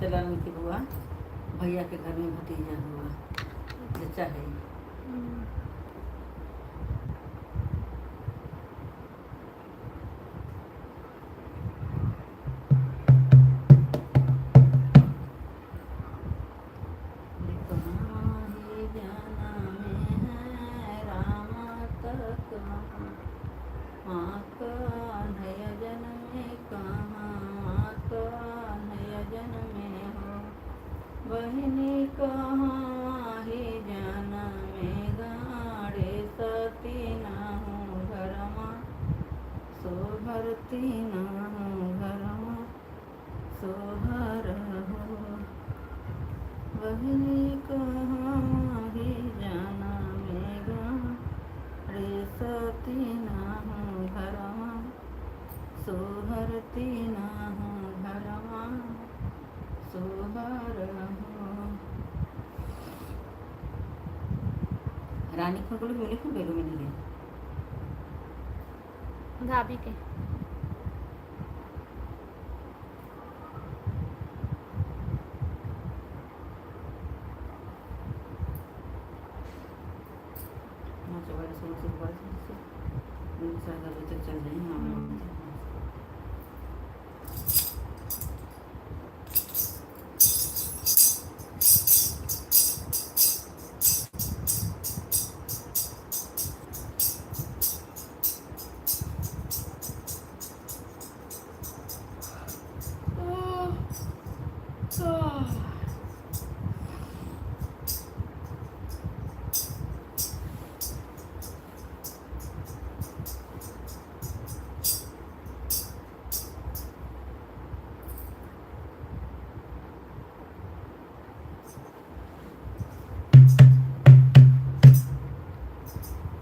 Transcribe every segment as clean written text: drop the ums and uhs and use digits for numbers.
सत्यनारायण की बुआ भैया के घर में भतीजा हुआ, जच्चा है। बहनी कहाँ ही जाना में गाड़े सती ना हूँ घरमा, सोहरती ना हूँ घरमा, सोहर हो। बहनी कहाँ ही जाना में गाड़े सती ना हूँ घरमा, सोहरती ना हूँ घरमा, सोहर हो। रानी खोल मिले खूब बेलू मिली है भाभी के चल रही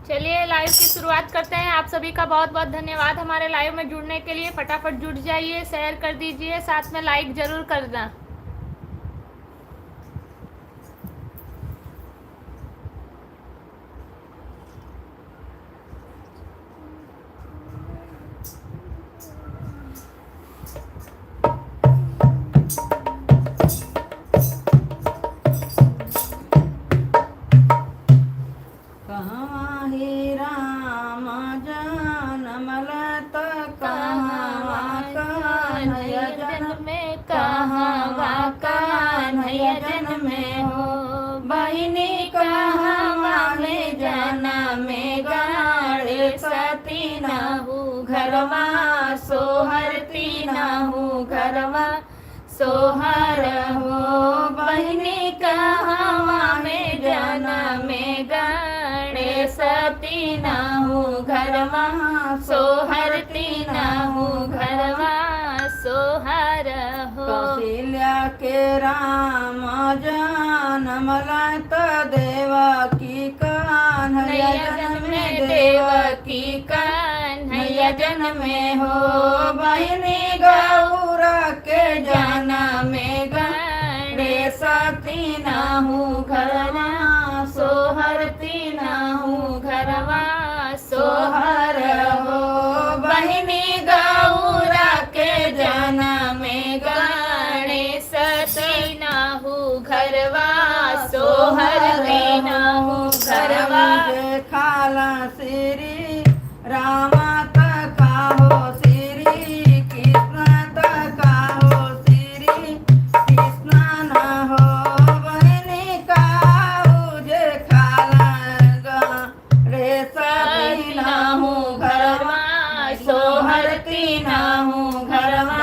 चलिए लाइव की शुरुआत करते हैं। आप सभी का बहुत बहुत धन्यवाद हमारे लाइव में जुड़ने के लिए। फटाफट जुड़ जाइए, शेयर कर दीजिए, साथ में लाइक जरूर कर दें। घरवा सोहरती ना हूँ घरवा, सोहर हो। बहनी कहवा में जाना में गाड़े सती ना हूँ घरवा, सोहरती ना हूँ घरवा, सोहर हो। कौशल्या के राम जनम लत देवकी कन्हैया जन्मे देवकी कन्हैया जन्मे हो। बहनी गौरा के जाना में गाड़े सती ना हूँ घरवा, सोहरती ना हूँ घरवा, सोहर हो। बहनी गौरा के जाना में गाड़े सती ना हूँ घरवा, सोहरती ना हूँ घरवा। खाला श्री रामा तका हो, श्री कृष्ण तका हो, श्री कृष्ण न हो। बहनी का जे खाला रे सती ना हूँ घरवा, सोहरती ना हूँ घरवा,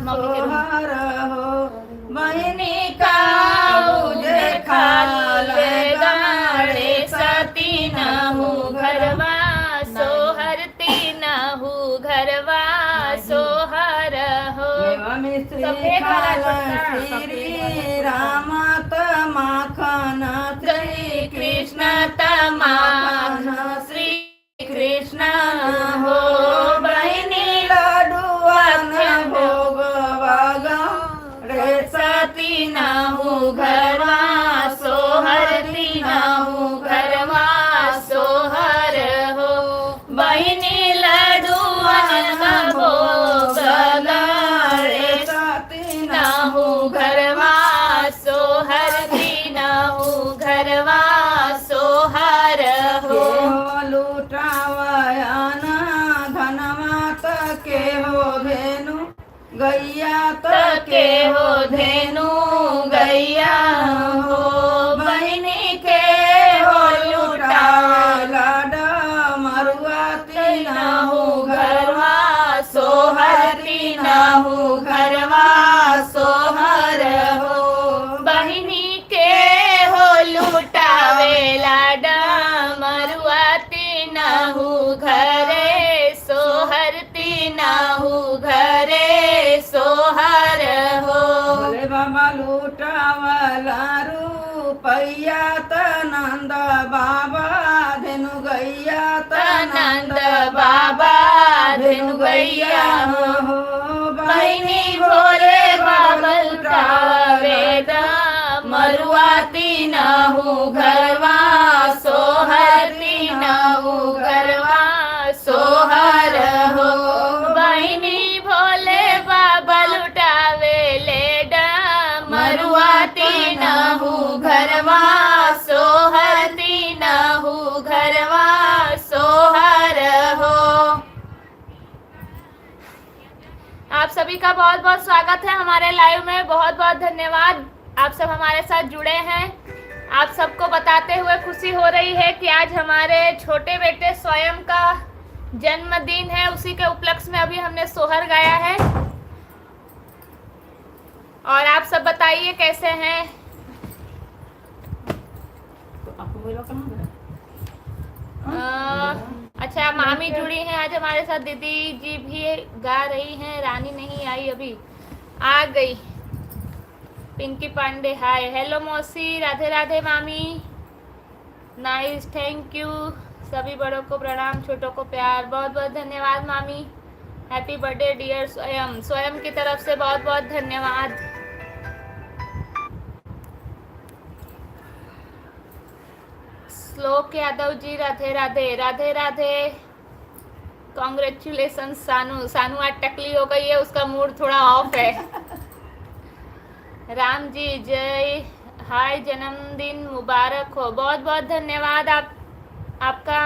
सोहर हो। बहनी का जे खाला रे सती ना हूँ घरवा, सोहरती ना हूँ घरवा, सोहर हो। श्री राम तमाखन, श्री कृष्ण तमाखन, श्री कृष्ण हो। बहनी लडुआन भोगवागा रे सती ना हूँ घरवा, सोहरती ना हूँ घरवा, सोहर हो। बहनी लडुआन भोगवागा रे सती ना हूँ घरवा, गैया के हो धेनु गैया हो बहिनी के हो लुटावेला मरुआ तीनहु घरवा सोहर तीनहु घरवा सोहर हो बहिनी के हो लुटावेला मरुआ तीनहु घरे सोहर तीनहु घरे सोहर हो भोले बाबा लूटावला रुपैया त नंद बाबा धेनु गैया त नंद बाबा धेनु गैया हो बहिनी भोले बाबा लुटावेद मरुआ तीनहु घरवा सोहर तीनहु घरवा सोहर हो बहिनी भोले बाबा लुटावे ले मरुआ तीनहु घरवा सोहर तीनहु घरवा सोहर हो। आप सभी का बहुत बहुत स्वागत है हमारे लाइव में। बहुत बहुत धन्यवाद, आप सब हमारे साथ जुड़े हैं। आप सबको बताते हुए खुशी हो रही है कि आज हमारे छोटे बेटे स्वयं का जन्मदिन है। उसी के उपलक्ष्य में अभी हमने सोहर गाया है। और आप सब बताइए कैसे हैं। अच्छा, मामी जुड़ी हैं आज हमारे साथ, दीदी जी भी गा रही हैं, रानी नहीं आई अभी, आ गई। पिंकी पांडे हाय, हेलो मौसी, राधे राधे मामी, नाइस, थैंक यू। सभी बड़ों को प्रणाम, छोटों को प्यार, बहुत बहुत धन्यवाद मामी। हैप्पी बर्थडे डियर स्वयं, स्वयं की तरफ से बहुत बहुत धन्यवाद। श्लोक यादव जी राधे राधे, राधे राधे, कॉन्ग्रेचुलेशन सानू। सानू आज टकली हो गई है, उसका मूड थोड़ा ऑफ है। राम जी जय, हाय, जन्मदिन मुबारक हो। बहुत बहुत धन्यवाद आपका।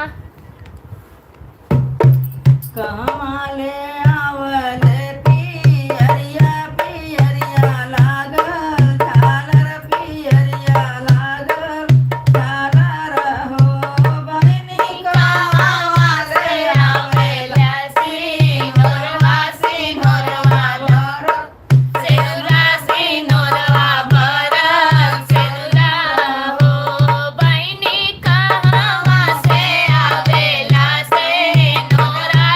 कमाले आवले पियरिया पियरिया लागल झालर पियरिया लागल झालर हो बहिनी कमाले आवेला सिनोरवा सिनोरवा भरत सेनुरा सिनोरवा भरत सेनुरा हो बहिनी कहाँ से आवेला सेनुरा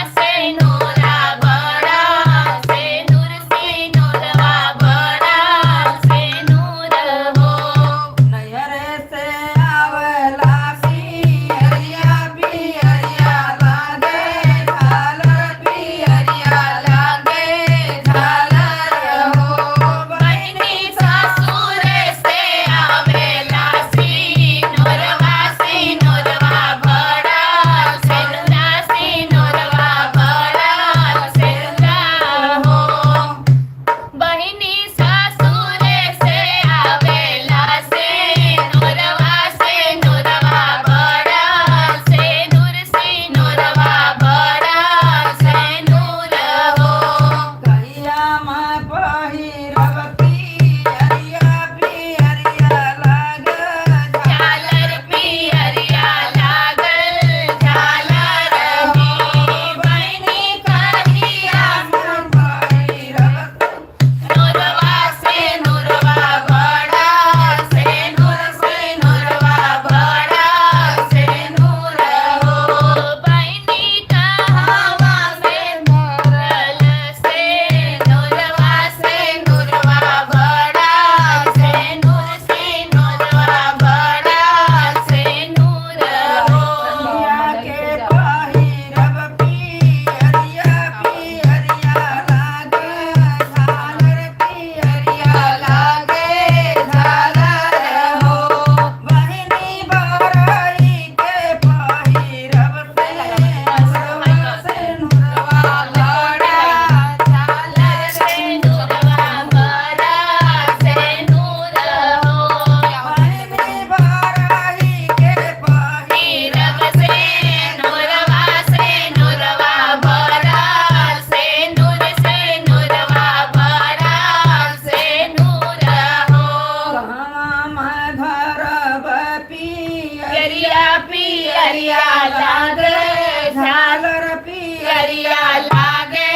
लागे झालर पियरिया पियरिया लागे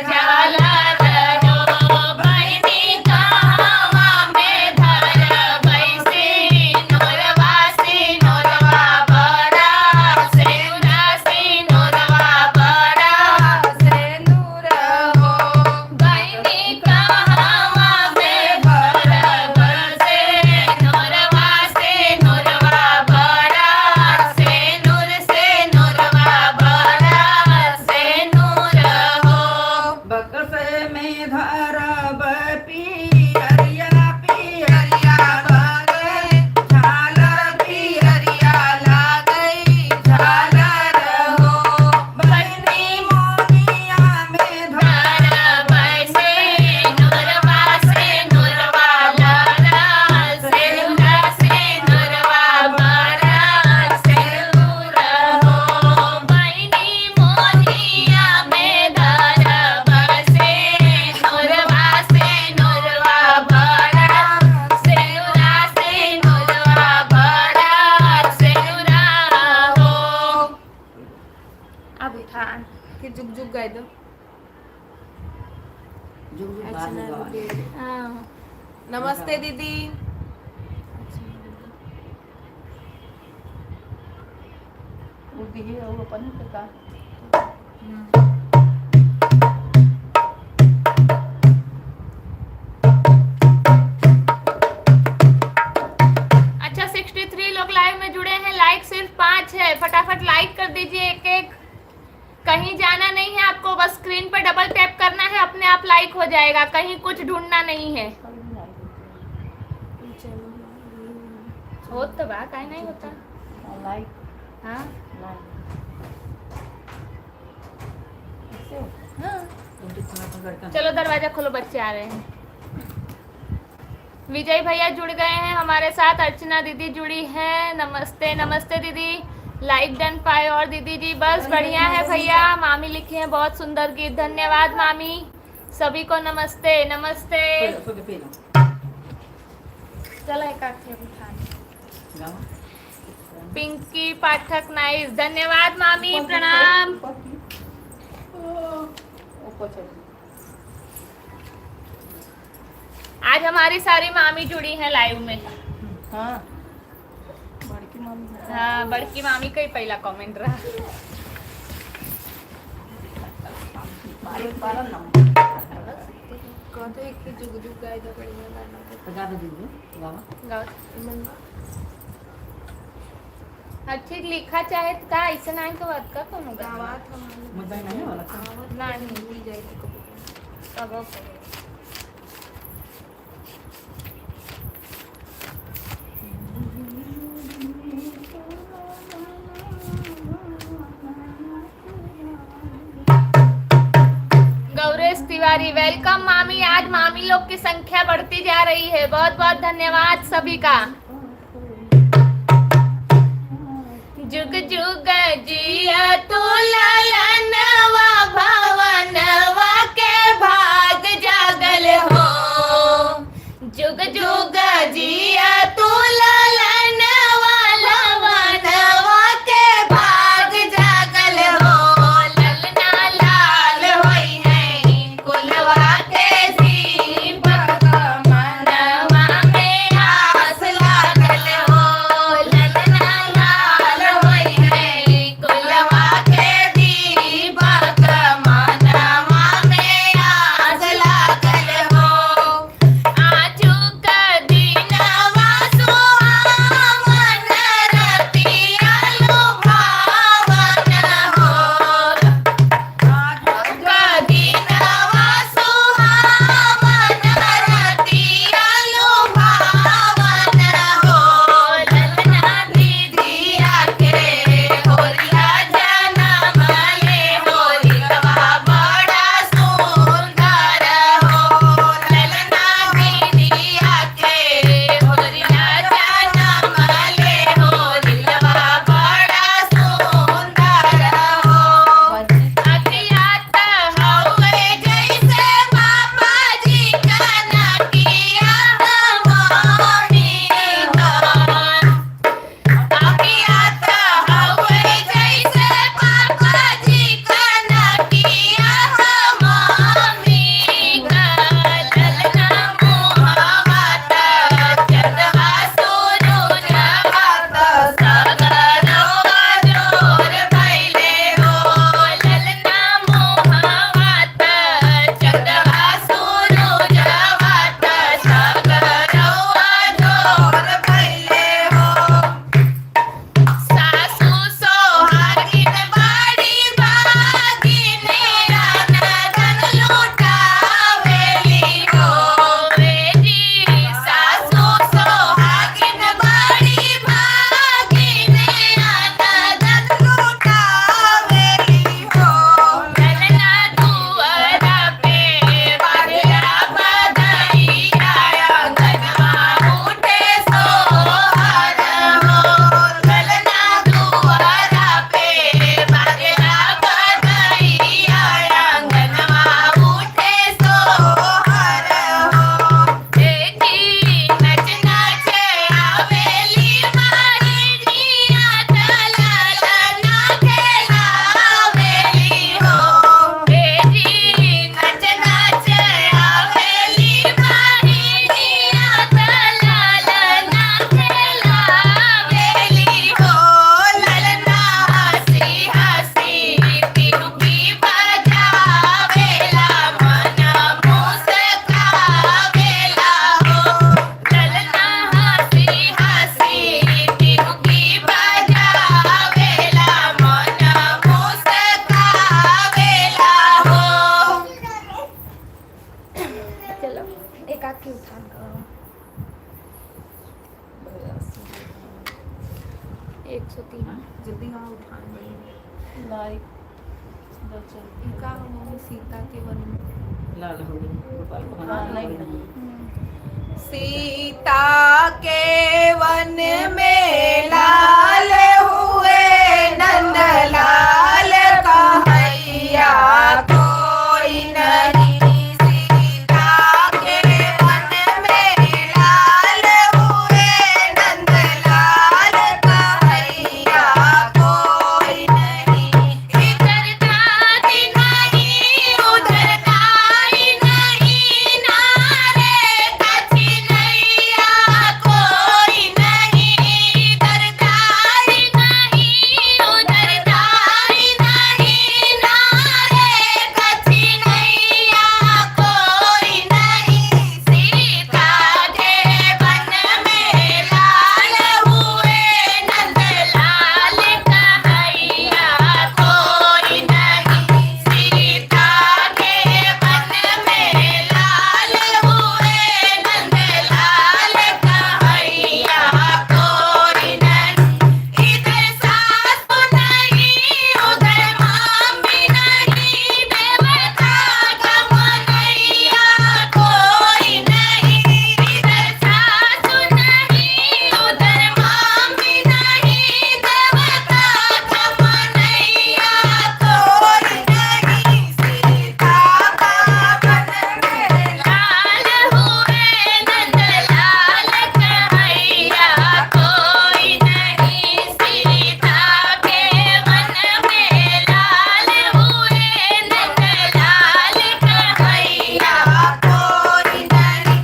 झालर हो बहिनी कहवा में धर बैसी नोरवासी नोरवा बड़ा सेनुरासी नोरवा बड़ा सेंदूर हो बहिनी कहवा में धर बसे नोरवा से नोरवा बड़ा सेनुर से नोरवा बड़ा सेनुर हो बक्से में धरब पियरिया पियरिया लागे झालर पियरिया लागे झालर हो बहिनी मोनिया में धर बैसे नोरवा से नोरवा बड़ा सेनुरा से नोरवा बड़ा सेनुर हो बहिनी मोनिया में धर बसे नोरवा से नोरवा बड़ा सेनुरा से नोरवा बड़ा सेनुरा हो अब उठा कि जुग जुग गाय दो जुग बाद गवा हाँ नमस्ते दीदी उदी है और अपन का अच्छा 63 लोग लाइव में जुड़े हैं लाइक सिर्फ 5 है फटाफट लाइक कर दीजिए एक एक कहीं जाना नहीं है आपको बस स्क्रीन पर डबल टैप करना है अपने आप लाइक हो जाएगा कहीं कुछ ढूंढना नहीं है हो तो बा काहे नहीं होता लाइक हाँ हाँ चलो दरवाजा खोलो बच्चे आ रहे हैं विजय भैया जुड़ गए हैं हमारे साथ अर्चना दीदी जुड़ी है नमस्ते नमस्ते दीदी लाइक डन पाए और दीदी जी बस बढ़िया है भैया मामी लिखे हैं बहुत सुंदर गीत धन्यवाद मामी सभी को नमस्ते नमस्ते चलो एक आखिर उठा पिंकी पाठक नाइस धन्यवाद मामी प्रणाम आज हमारी सारी मामी जुड़ी हैं लाइव में हाँ बड़की मम्मी हाँ बड़की मामी का ही पहला कमेंट रहा कहते हैं कि जुग जुग गाय दो बढ़िया गाना गाओ। अच्छी लिखा चाहे तो का ऐसा नाम के बात का कौन होगा गावात हमारे नहीं भूल जाएगी कभी तब गौरेश तिवारी वेलकम मामी आज मामी लोग की संख्या बढ़ती जा रही है बहुत बहुत धन्यवाद सभी का जुग जुग जिया तू ललनवा भवनवा के भाग जागल हो जुग जुग जिया तू ललनवा लवनवा के भाग जागल हो ललना लाल होई है कुलवा के दीपक मनवा में आस लागल हो ललना लाल होई है कुलवा लाइक का मम्मी सीता के वन में लाल हो गई गोपाल को मना नहीं सीता के वन में लाल हुए नंद लाल कन्हैया कोई नहीं। सीता के वन में लाल हुए नंद लाल कन्हैया कोई नहीं। इधर दादी नहीं उधर दाई नहीं नारे कन्हैया कोई नहीं। इधर दाई नहीं उधर दाई नहीं नारे कन्हैया कोई नहीं। सीता के वन में लाल हुए नंद लाल कन्हैया कोई नहीं। सीता के वन में लाल हुए नंद लाल कन्हैया कोई नहीं। इधर सास नहीं उधर मामी नहीं देवता कन्हैया कोई नहीं। इधर सास नहीं उधर मामी नहीं देवता कन्हैया कोई नहीं। सीता का वन में लाल हुए नंद लाल कन्हैया कोई नहीं। सीता के वन में लाल हुए नंद लाल कन्हैया कोई नहीं।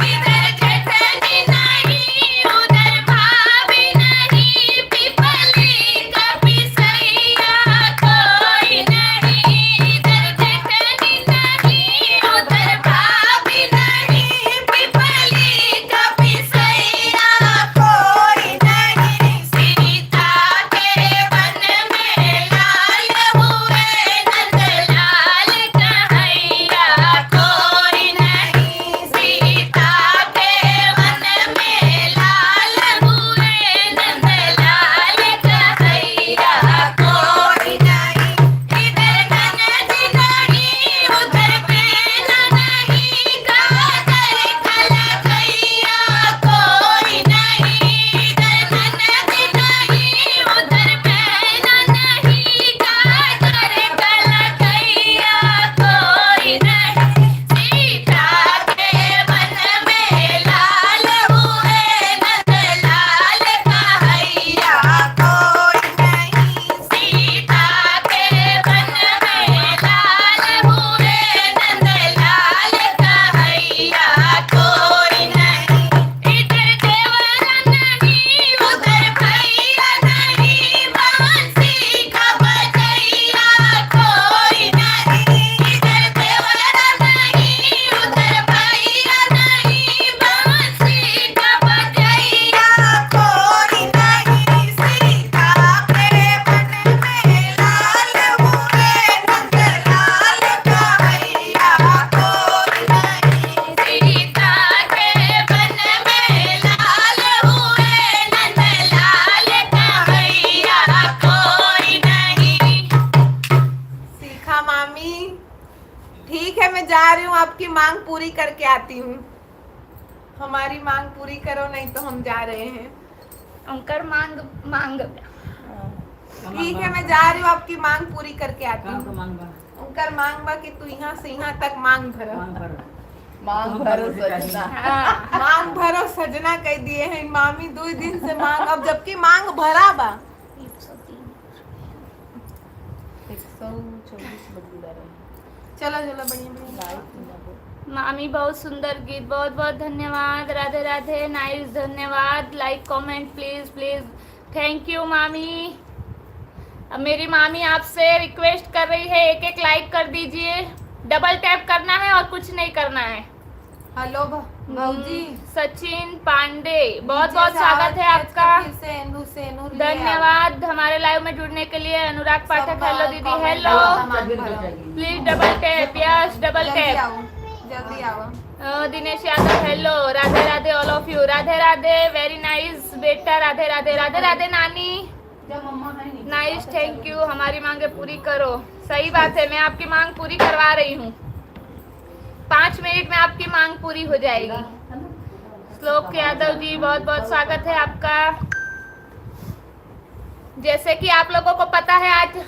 इधर जेठनी नहीं उधर भाभी नहीं पिपली का पिसैया कोई नहीं। इधर जेठनी नहीं उधर भाभी नहीं पिपली का पिसैया कोई नहीं। सीता के वन में लाल हुए नंद लाल कन्हैया कोई नहीं। सीता के वन में लाल हुए नंद लाल कन्हैया कोई नहीं। इधर ननद नहीं उधर बेना नहीं काजल कलकैया कोई नहीं। इधर ननद नहीं उधर बेना नहीं काजल कलकैया कोई नहीं। सीता के वन में लाल हुए नंद लाल कन्हैया कोई नहीं। सीता के वन में लाल हुए नंद लाल कन्हैया कोई नहीं। इधर देवरा नहीं उधर भैया नहीं बंसी का बजैया कोई नहीं। इधर देवरा नहीं उधर भैया नहीं बंसी का बजैया कोई नहीं। सीता के वन में लाल हुए नंद लाल कन्हैया कोई नहीं। सीता के वन में लाल हुए नंद लाल कन्हैया कोई नहीं। सीखा मामी ठीक है, मैं जा रही हूँ, आपकी मांग पूरी करके आती हूँ। हमारी मांग पूरी करो नहीं तो हम जा रहे हैं। अंकर मांग मांग ठीक है, मैं जा रही हूँ, आपकी मांग पूरी करके आती काम को हूँ। मांगबा उनकर मांग बा कि तू यहाँ से यहाँ तक मांग भरो। मांग पर मांग भरो सजना। हाँ मांग भरो सजना कह दिए हैं मामी 2 दिन से मांग, अब जबकि मांग भरा बा। 124 चलो चलो बढ़िया। मामी बहुत सुंदर गीत, बहुत बहुत धन्यवाद। राधे राधे, नाइस, धन्यवाद। Like comment please please, thank you मामी। अब मेरी मामी आपसे रिक्वेस्ट कर रही है, एक एक लाइक कर दीजिए, डबल टैप करना है और कुछ नहीं करना है। हेलो भाऊजी, सचिन पांडे, बहुत बहुत स्वागत है आपका, धन्यवाद हमारे लाइव में जुड़ने के लिए। अनुराग पाठक, हेलो दीदी, hello, please double tap, yes double tap, जल्दी आओ। Dinesh Yadav, hello, Radhe Radhe all of you, Radhe Radhe, very nice बेटा, राधे राधे, राधे राधे नानी, नाइस, थैंक यू। हमारी मांगे पूरी करो। सही बात है, मैं आपकी मांग पूरी करवा रही हूँ। 5 मिनट में आपकी मांग पूरी हो जाएगी। श्लोक यादव जी, बहुत बहुत स्वागत है आपका। जैसे कि आप लोगों को पता है, आज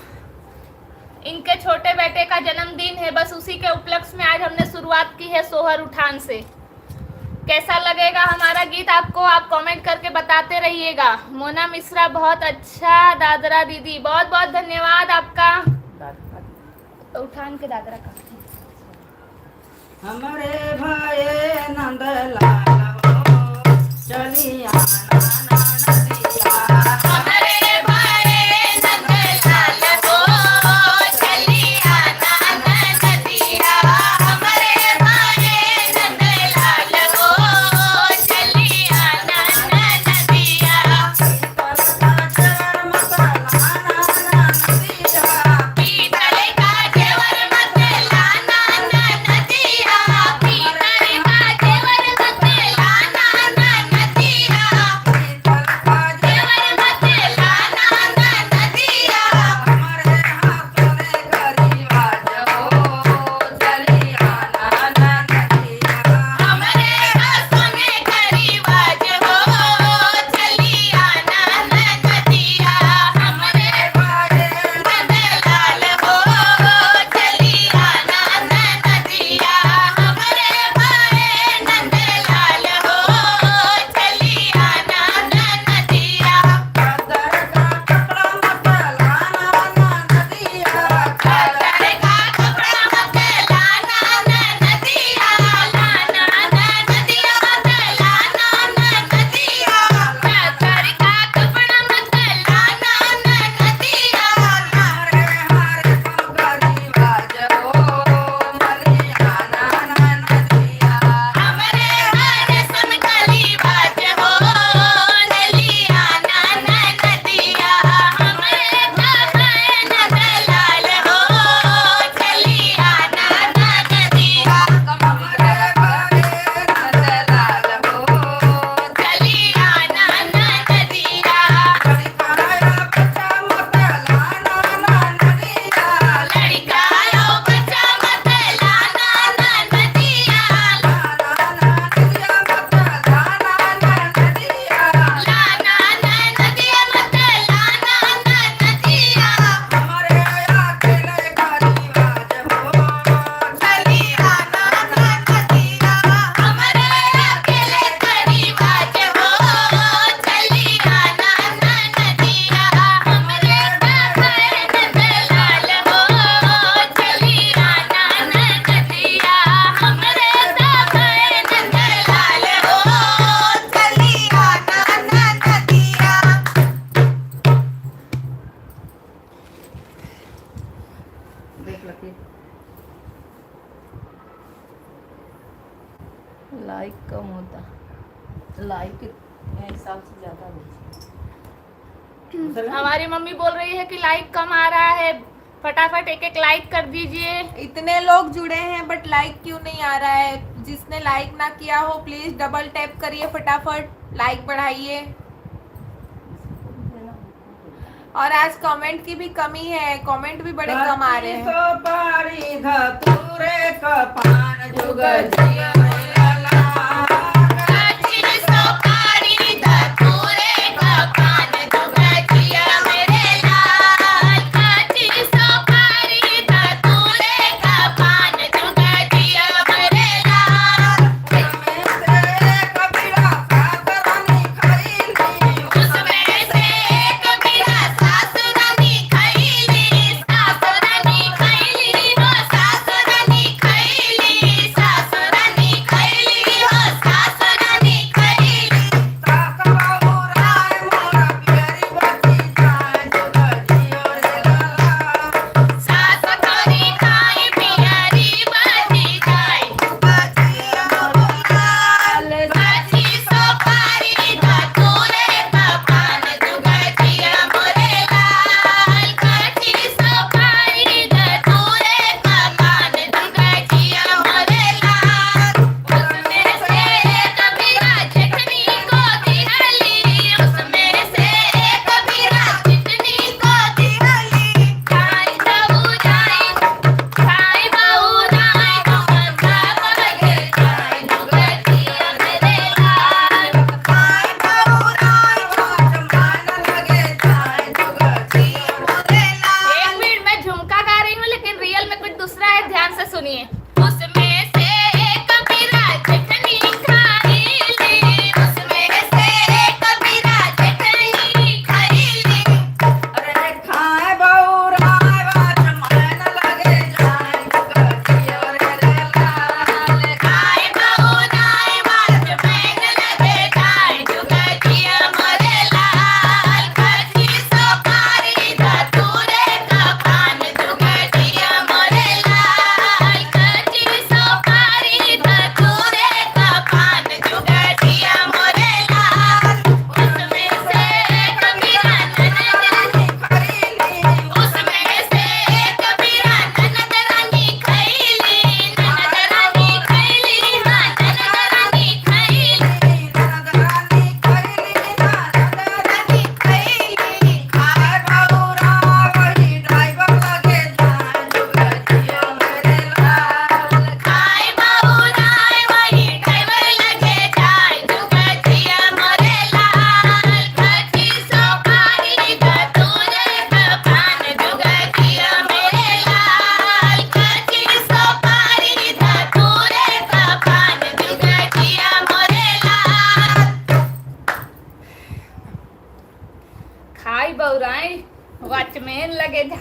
इनके छोटे बेटे का जन्मदिन है। बस उसी के उपलक्ष्य में आज हमने शुरुआत की है सोहर उठान से। कैसा लगेगा हमारा गीत आपको, आप कमेंट करके बताते रहिएगा। मोना मिश्रा, बहुत अच्छा। दादरा दीदी, बहुत बहुत धन्यवाद आपका। उठान के दादरा का हमारे भाई नंदलाल चलिया नदिया। हमारे भाई नंदलाल हो चलिया नदिया। हमारे भाई नंदलाल हो चलिया नदिया। पीतल का जेवर मत लाना नदिया। पीतल का जेवर मत लाना नदिया। जेवर मत लाना नदिया। हमरे हाथों में करीवाज हो चलिया नदिया। हमरे नंदलाल हो चलिया नदिया। हमरे भाई नंदलाल हो चलिया नदिया। चादर का कपड़ा मत लाना नदिया। लाना नदिया। लाना नदिया मत लाना नदिया। चादर का कपड़ा मत लाना नदिया। हमरे हरे सन कलीबाज हो नलिया नदिया। हमरे भाई नंदलाल हो चलिया नदिया। चलिया नदिया। लड़का लो बच्चा मत लाना नदिया। लाना नदिया मत लाना नदिया। हमरे अकेले करीबाज हो चलिया नदिया। हमरे भाई नंदलाल हो चलिया नदिया। हमरे भाई नंदलाल हो चलिया नदिया। देख लकी लाइक कम होता। लाइक के हिसाब से ज्यादा होती। हमारी मम्मी बोल रही है कि लाइक कम आ रहा है, फटाफट एक एक लाइक कर दीजिए। इतने लोग जुड़े हैं बट लाइक क्यों नहीं आ रहा है? जिसने लाइक ना किया हो प्लीज डबल टैप करिए, फटाफट लाइक बढ़ाइए। और आज कमेंट की भी कमी है, कमेंट भी बड़े कम आ रहे हैं। पारी धतूरे का पान जुग जिया काची सोपारी धतूरे का पान जुग जिया मेरे लाल। काची सोपारी धतूरे का पान जुग जिया मेरे लाल। उसमें से कबीरा सासुरानी खैली। सासुरानी खैली वो सासुरानी खैली। सासुरानी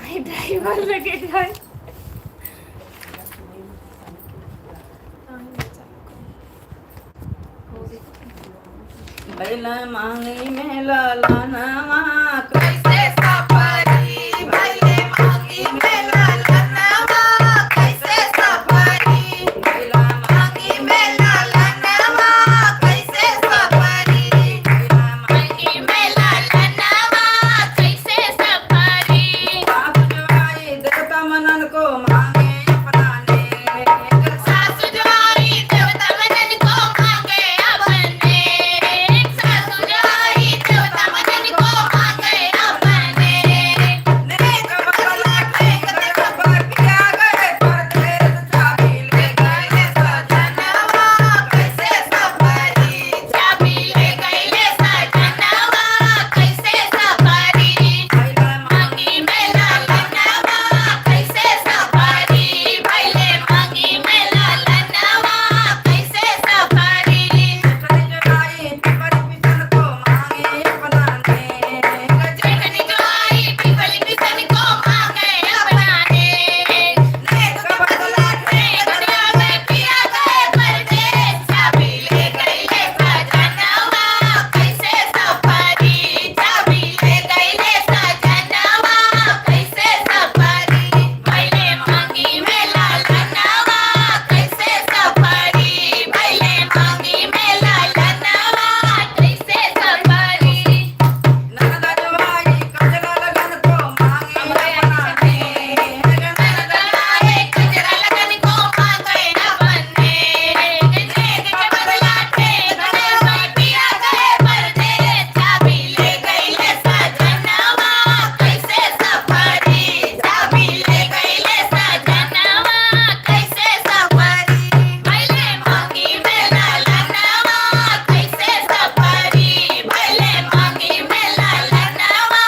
भाई ड्राइवर लगे ड्राइवर भैला मांगी में लालनवा कैसे सफरी भैले मांगी में लालनवा कैसे सफरी भैला मांगी में लालनवा कैसे सफरी मांगी में लालनवा कैसे सफरी सासु जवाई देवता मनन को मांगे अपनाने सासु जवाई देवता मनन को मांगे अपने सासु जवाई देवता मनन को मांगे अपने नेक बदला टेक पर पिया गए परदेस चाबी ले गए सजनवा कैसे सफरी चाबी ले गईले सजनवा कैसे सफरी भैला मांगी में लालनवा कैसे सफरी भैले मांगी में लालनवा कैसे सफरी करी जगाई पर पिसन को मांगे अपनाने जगनी जवाई पीपल किसन को मांगे अपनाने नेक बदला टेक दुनिया में पिया गए परदेस चाबी ले गईले सजनवा कैसे सफरी चाबी ले गईले सजनवा कैसे सफरी भैले मांगी में लालनवा कैसे सफरी भैले मांगी में लालनवा कैसे सफरी ननद जवाई कजला लगन को मांगे अपनाने ननदलाए कजरा लगन को मांगे अपने नेक के बदला टेक में पिया गए परदेस चाबी ले गईले सजनवा कैसे सफरी चाबी ले गईले सजनवा कैसे सफरी भैले मांगी में लालनवा कैसे सफरी भैले मांगी में लालनवा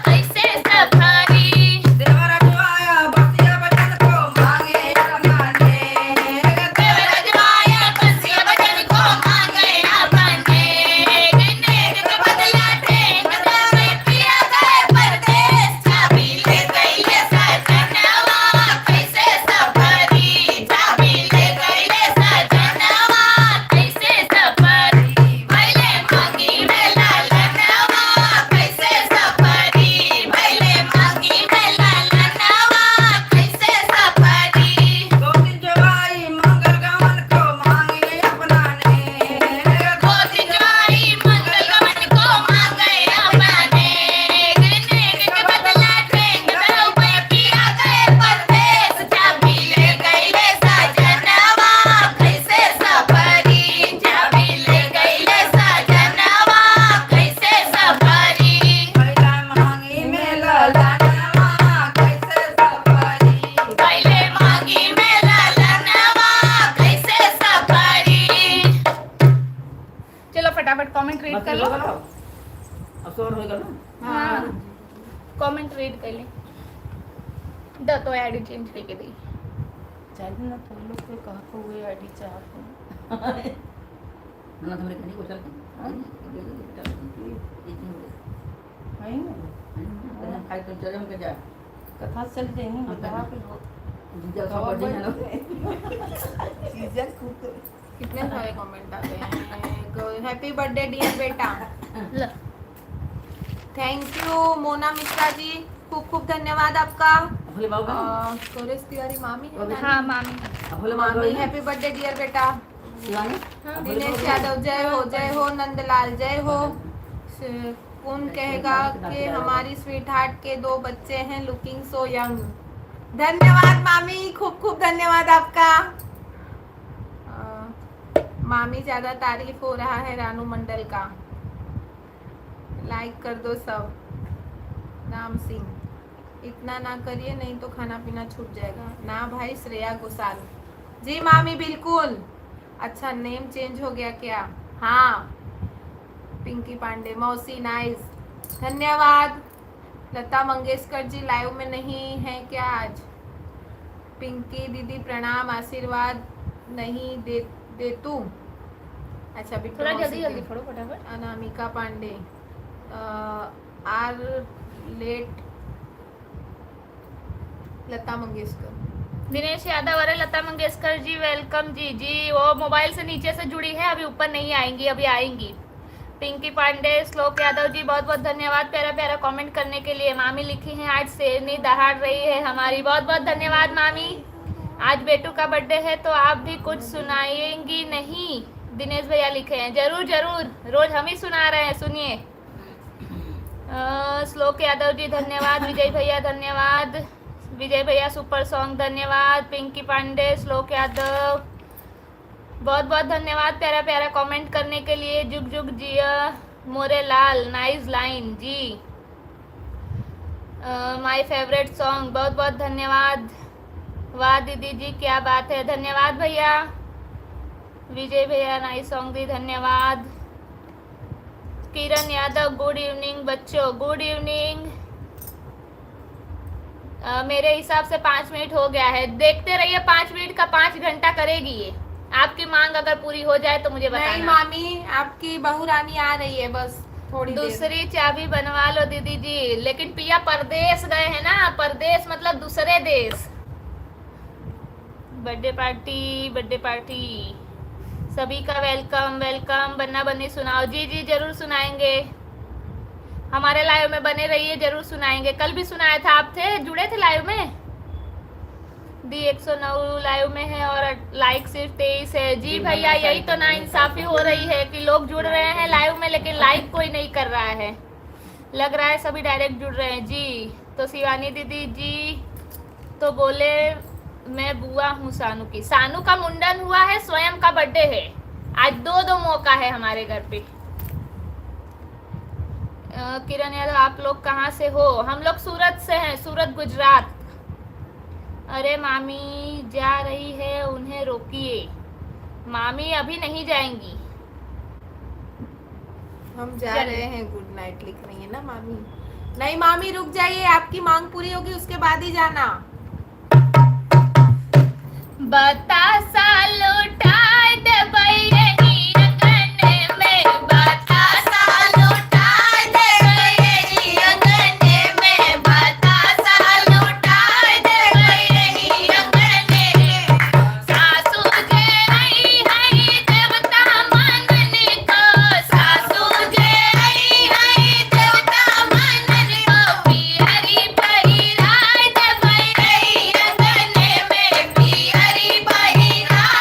कैसे सफरी देवर जवाया बतिया बचन को मांगे अपनाने देवर जवाया बंसिया बजन को मांगे अपने नेक के बदला टेक में पिया गए परदेस चाबी ले गईले सजनवा कैसे सफरी चाबी ले गईले सजनवा कैसे सफरी भैले मांगी में लालनवा कैसे सफरी भैले मांगी में लालनवा कैसे सफरी दो दिन जवाई मंगल गमन को मांगे अपनाने गोदी जवाई मंगल गमन को मांगे अपने नेक के बदला टेक में पिया गए परदेस चाबी ले गईले सजनवा कैसे सफरी चाबी ले गईले सजनवा कैसे सफरी भैला मांगी में लालनवा कैसे सफरी पहले मांगी में लालनवा कैसे सफरी चलो फटाफट कमेंट रीड कर लो असर हो गया ना हाँ कमेंट रीड कर ले द तो आईडी चेंज करके दी चाहिए ना तुम लोग को कहा को हुए आईडी चाहते हैं ना तुम्हारे कहीं को चल है ना खाई तो चले हम के जा कथा चल जाएंगे कहा पे जीजा खबर दे ना चीजें खूब कितने सारे कमेंट आते हैं हैप्पी बर्थडे डियर बेटा ल थैंक यू मोना मिश्रा जी खूब खूब धन्यवाद आपका भोले बाबा सुरेश तिवारी मामी है ना? हाँ मामी भोले बाबा मामी हैप्पी बर्थडे डियर बेटा शिवानी दिनेश यादव जय हो नंदलाल जय हो कौन कहेगा कि हमारी स्वीट हार्ट के 2 बच्चे हैं लुकिंग सो यंग धन्यवाद मामी खूब खूब धन्यवाद आपका मामी ज्यादा तारीफ हो रहा है रानू मंडल का लाइक कर दो सब राम सिंह इतना ना करिए नहीं तो खाना पीना छूट जाएगा ना भाई श्रेया घोषाल जी मामी बिल्कुल अच्छा नेम चेंज हो गया क्या हाँ पिंकी पांडे मौसी नाइस धन्यवाद लता मंगेशकर जी लाइव में नहीं है क्या आज पिंकी दीदी प्रणाम आशीर्वाद नहीं दे तू अच्छा बिट्टू थोड़ा मौसी जल्दी की- जल्दी पढ़ो फटाफट अनामिका पांडे आर लेट लता मंगेशकर। दिनेश यादव, अरे लता मंगेशकर जी वेलकम जी। जी वो मोबाइल से नीचे से जुड़ी है, अभी ऊपर नहीं आएंगी, अभी आएंगी। पिंकी पांडे, श्लोक यादव जी बहुत बहुत धन्यवाद प्यारा प्यारा कमेंट करने के लिए। मामी लिखी है आज शेरनी दहाड़ रही है हमारी, बहुत बहुत धन्यवाद मामी। आज बेटू का बर्थडे है तो आप भी कुछ सुनाएंगी नहीं? दिनेश भैया लिखे हैं, जरूर जरूर, रोज हम ही सुना रहे हैं, सुनिए। श्लोक यादव जी धन्यवाद। विजय भैया धन्यवाद। विजय भैया सुपर सॉन्ग धन्यवाद। पिंकी पांडे, श्लोक यादव बहुत बहुत धन्यवाद प्यारा प्यारा कमेंट करने के लिए। जुग जुग जिया मोरे लाल, नाइस लाइन जी। माय फेवरेट सॉन्ग, बहुत बहुत धन्यवाद। वाह दीदी जी क्या बात है, धन्यवाद भैया। विजय भैया नाइस सॉन्ग दी, धन्यवाद। किरण यादव गुड इवनिंग बच्चों, गुड इवनिंग। मेरे हिसाब से 5 मिनट हो गया है, देखते रहिए 5 मिनट का 5 घंटा करेगी ये। आपकी मांग अगर पूरी हो जाए तो मुझे बताना। नहीं मामी, आपकी बहू रानी आ रही है, बस थोड़ी देर। दूसरी चाबी बनवा लो दीदी जी। लेकिन पिया परदेश गए हैं ना, परदेश मतलब दूसरे देश। बर्थडे पार्टी, बर्थडे पार्टी, सभी का वेलकम वेलकम। बन्ना बन्नी सुनाओ। जी जी जरूर सुनाएंगे, हमारे लाइव में बने रहिए, जरूर सुनाएंगे। कल भी सुनाया था, आप थे, जुड़े थे लाइव में। दी 109 लाइव में है और लाइक सिर्फ 23 है। जी भैया यही तो ना इंसाफी हो रही है कि लोग जुड़ रहे हैं लाइव में लेकिन लाइक कोई नहीं कर रहा है। लग रहा है सभी डायरेक्ट जुड़ रहे हैं जी। तो शिवानी दीदी जी तो बोले मैं बुआ हूँ सानू की। सानू का मुंडन हुआ है, स्वयं का बर्थडे है आज। दो मौका है हमारे घर पे। किरण यादव आप लोग कहाँ से हो? हम लोग सूरत से हैं, सूरत गुजरात। अरे मामी जा रही है, उन्हें रोकिए। मामी अभी नहीं जाएंगी, हम जा रहे हैं, गुड नाइट लिख रही है ना मामी। नहीं मामी रुक जाइए, आपकी मांग पूरी होगी उसके बाद ही जाना। बतासा लुटाए दे बैरनी अंगने में, बतासा लुटाए दे बैरनी अंगने में, बतासा लुटाए दे बैरनी अंगने में। सासू जे आई हई देवता मानने को, सासू जे आई हई देवता मानने को। पियरी पहिराए दे बैरनी अंगने में, पियरी पहिराए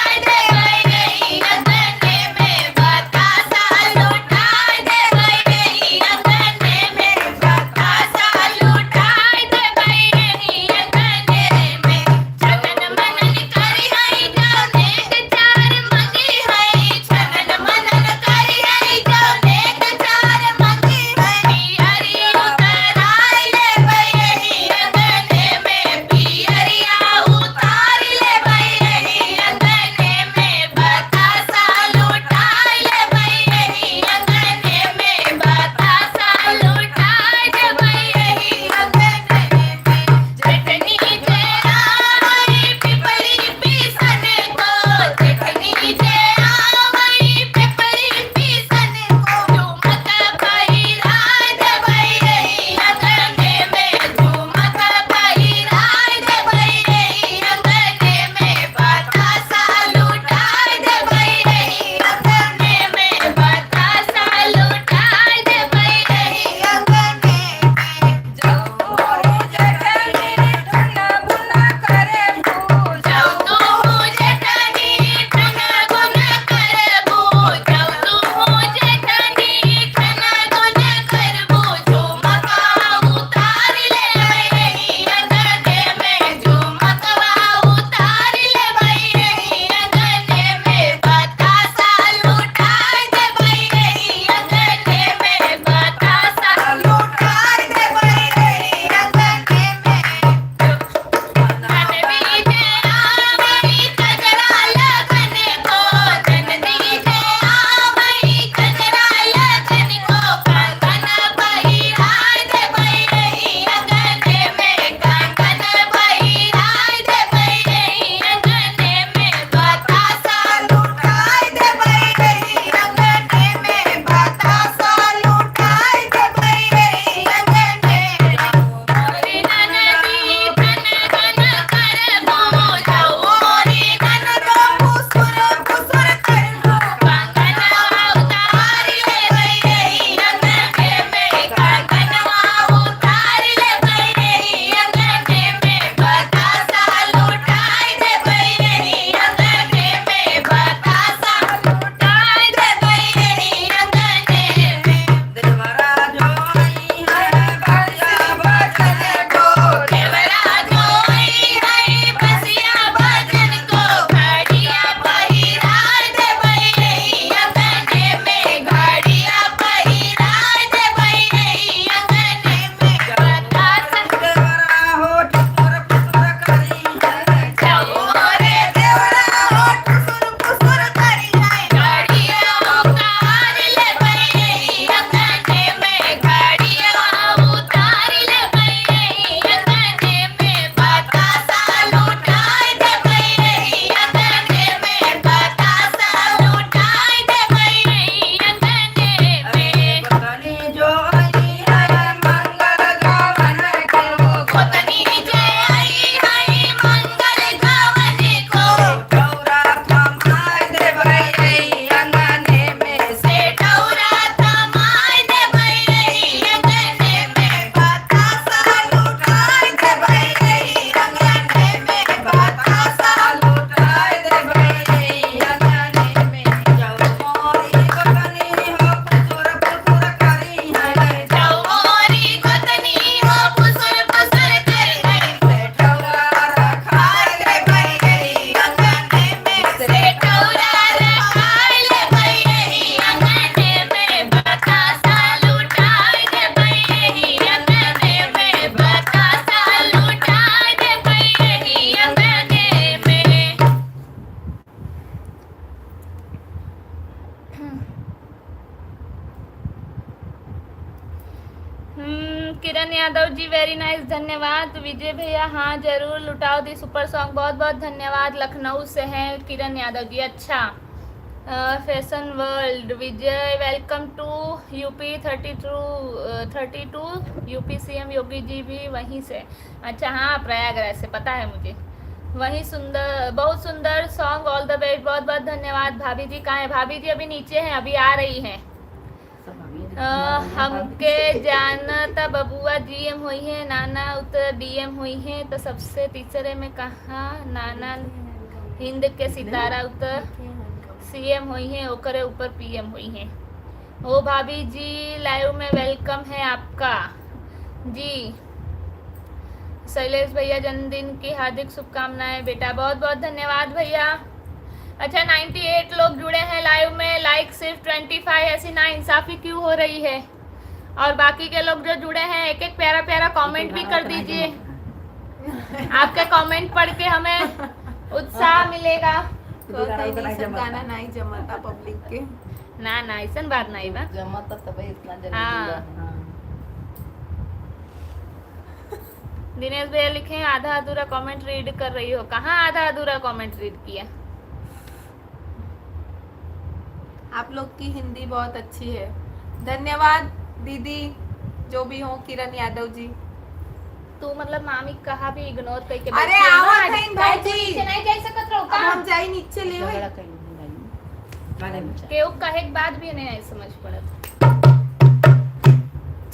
यादव जी वेरी नाइस, धन्यवाद। विजय भैया हाँ जरूर लुटाओ दी सुपर सॉन्ग, बहुत बहुत धन्यवाद। लखनऊ से हैं किरण यादव जी। अच्छा fashion world Vijay welcome to UP 32 UP CM Yogi ji भी वहीं से। अच्छा हाँ प्रयागराज से, पता है मुझे। वही सुंदर, बहुत सुंदर सॉन्ग, ऑल द बेस्ट, बहुत बहुत धन्यवाद। भाभी जी कहाँ है? भाभी जी अभी नीचे हैं, अभी आ रही हैं। हमके जानता बबुआ जीएम हुई है, नाना उतर डीएम हुई है, तो सबसे तीसरे में कहा नाना हिंद के सितारा उतर सीएम हुई है, ओकरे ऊपर पीएम हुई है। ओ भाभी जी लाइव में वेलकम है आपका जी। शैलेश भैया जन्मदिन की हार्दिक शुभकामनाएं बेटा, बहुत बहुत धन्यवाद भैया। अच्छा 98 लोग जुड़े हैं लाइव में, लाइक सिर्फ 25, ऐसी ना इंसाफी क्यों हो रही है? और बाकी के लोग जो जुड़े हैं एक एक प्यारा प्यारा कमेंट भी कर दीजिए। आपके कमेंट पढ़ के हमें उत्साह मिलेगा। सब गाना नहीं जमता पब्लिक के। ना ना ऐसा बात नहीं बा। जमा तब इतना जल्दी हाँ। हुआ। दिनेश भैया लिखे आधा अधूरा कमेंट रीड कर रही हो। कहाँ आधा अधूरा कमेंट रीड किया? आप लोग की हिंदी बहुत अच्छी है, धन्यवाद दीदी जो भी हो। किरण यादव जी तू मतलब मामी कहा भी इग्नोर करके अरे बैठी है आओ ना? कहीं भाई जी। नीचे नहीं जा सकत रहो अब का? हम जाई नीचे ले होई। झगड़ा कहीं नहीं। बारे में केहू कहे के बाद भी नहीं समझ पड़त।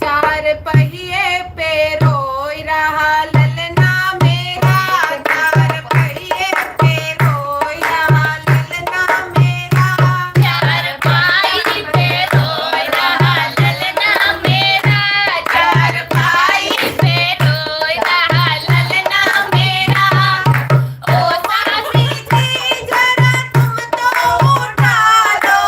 चार पहिए पे रोई रहा ललना मेरा, चार पहिए पे रोई रहा ललना मेरा, चार पाई पे रोई रहा ललना मेरा, चार पाई पे रोई रहा ललना मेरा। ओ सासी जी जरा तुम तो उठा लो,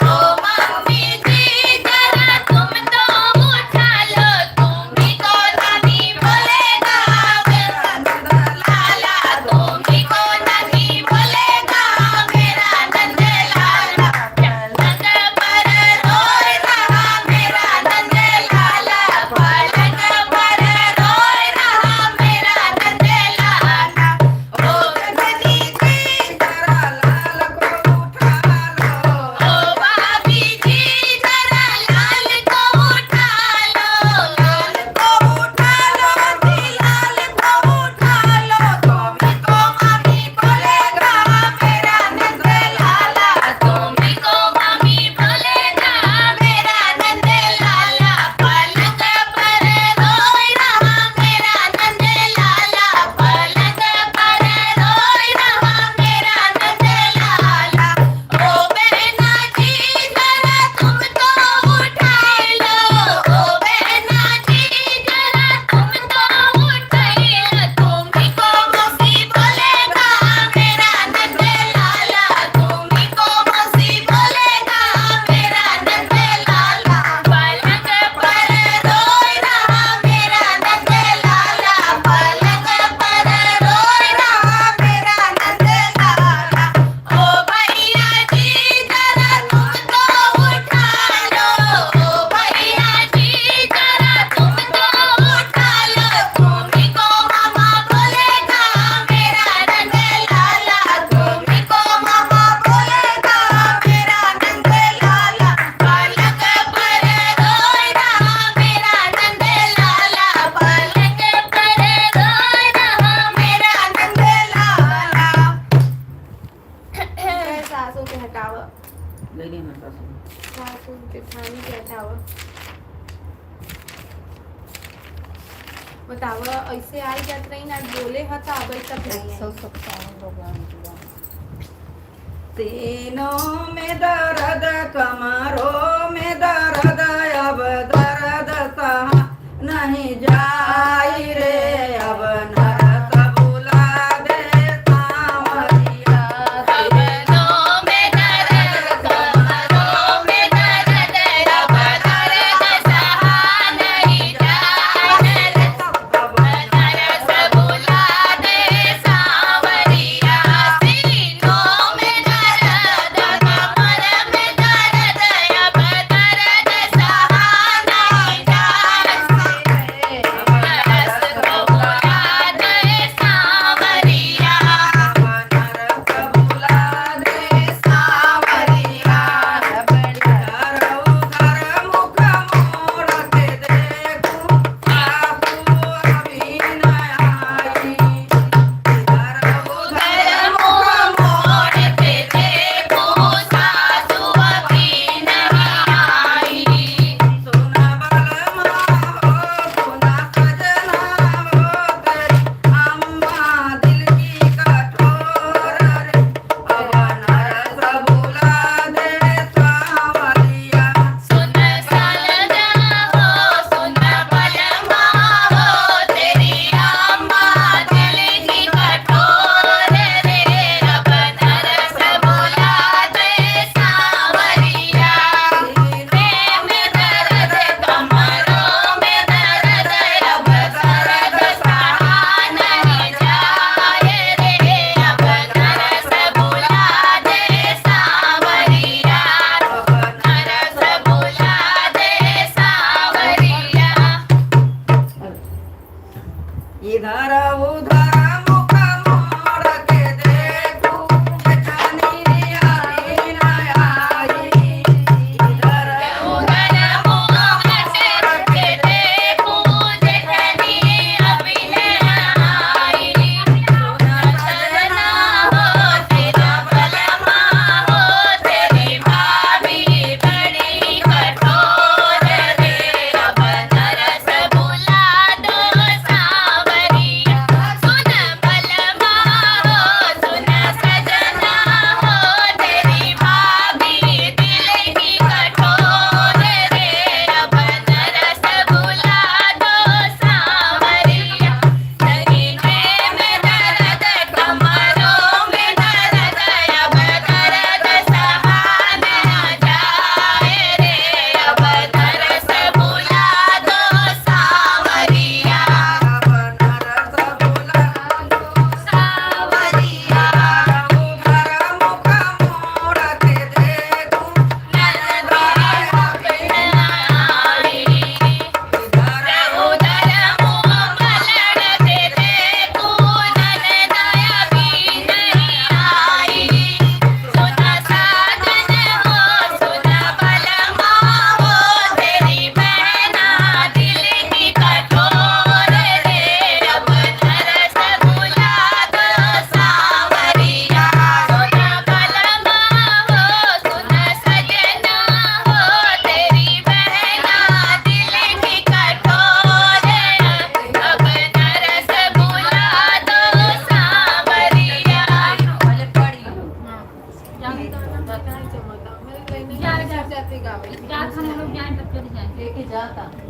ओ मम्मी जी जरा तुम तो उठा लो, तुम भी को नहीं बोलेगा मेरा नंद लाला, तुम भी को नहीं बोलेगा मेरा नंद लाला। पलंग पर रोई रहा मेरा नंद लाला, पलंग पर रोई रहा मेरा नंद लाला। ओ गगनी जी जरा लाल को उठा लो, ओ भाभी जी जरा लाल को उठा लो, लाल को उठा लो जी, लाल को उठा लो, तुम्ही को मामी बोलेगा मेरा नंद लाला, तुम भी को मामी बोलेगा मेरा नंद लाला। पलंग पर रोई रहा मेरा नंद लाला, पलंग पर रोई रहा मेरा नंद लाला। ओ बहना जी जरा तुम तो उठा लो, ओ बहना जी जरा तुम तो उठा लो, तुम भी को मौसी बोलेगा मेरा नंद लाला, तुम भी को मौसी बोलेगा मेरा नंद लाला। पलंग पर रोई रहा मेरा नंद लाला, पलंग पर रोई रहा मेरा नंद लाला। ओ भैया जी जरा तुम तो उठा लो, ओ भैया जी जरा तुम तो उठा लो, तुम भी को मामा बोलेगा मेरा नंद लाला, तुम भी को मामा बोलेगा मेरा नंद लाला। पलंग पर रोई रहा मेरा नंद लाला, पलंग पर रोई रहा मेरा नंद लाला। सासू के हटाव, लेडी में तो सासू जेठानी के हटाव। बताव ऐसे आई जात रही ना, बोले हता अब तक नहीं आई। 157 लोग हुआ। तीनों में दर्द, कमरों में दर्द, अब दर्द सहा नहीं जाई रे, अब नरक बुला दे सांवरिया। कमरों में दर्द, कमरों में दर्द, अब दर्द सहा नहीं जाए, अब नरक बुला दे सांवरिया। सीनों में दर्द, कमर में दर्द, अब दर्द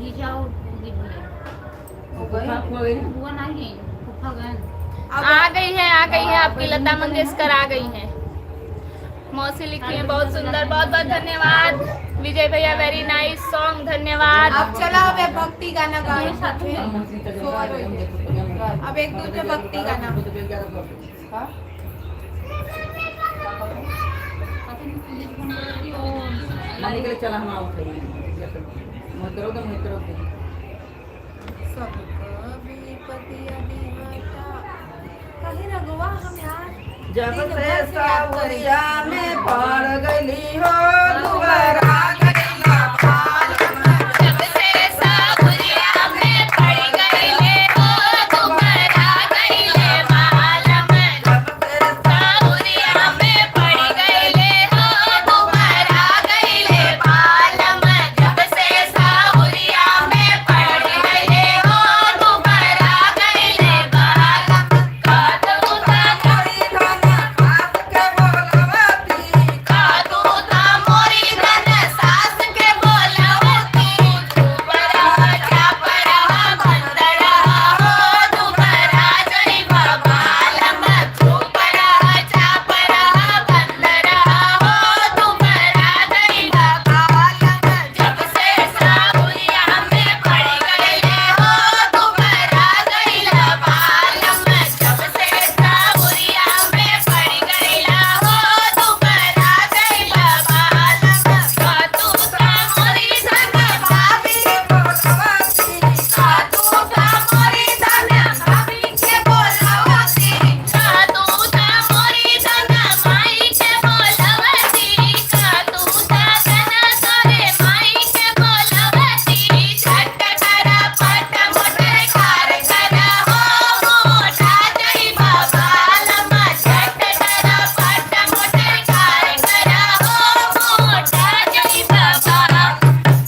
नीचे आओ गिर गए हो गई बुआ नहीं है फूफा गए आ गई है आपकी लता मंगेशकर आ गई है। मौसी लिखी है बहुत सुंदर, बहुत बहुत धन्यवाद विजय भैया, वेरी नाइस सॉन्ग, धन्यवाद। अब चला अब एक भक्ति गाना गाओ साथ में। अब एक दूसरे भक्ति गाना चला हम आओ सब कभी पतिया दीवाटा कहीं रघुआ हम यार जब से सावरिया में पड़ गई हो दुबारा गईला पाल जब से सावरिया में पड़ गईले हो दुबारा गईले मालम, जब से सावरिया में पड़ गईले हो दुबारा गईले मालम, जब से सावरिया में पड़ गईले हो दुबारा गईले मालम, कादू ता मोरी धन सास के बोलवती, दुबारा छापरा बंदरा हो दुबारा जइबा मालम, दुबारा छापरा बंदरा हो दुबारा जइबा मालम, जब से सावरिया में पड़ गईले हो दुबारा गईला मालम, जब से सावरिया में पड़ गईला हो दुबारा गईला मालम, कादू ता मोरी धन भाभी कादू ता मोरी धन भाभी के बोलवती, कादू ता मोरी धन माई के बोलवती, कादू ता धन तोरे माई के बोलवती, झट करा पट मोटर कार करा हो मोटा जइबा मालम, झट करा पट मोटर कार करा हो मोटा जइबा मालम,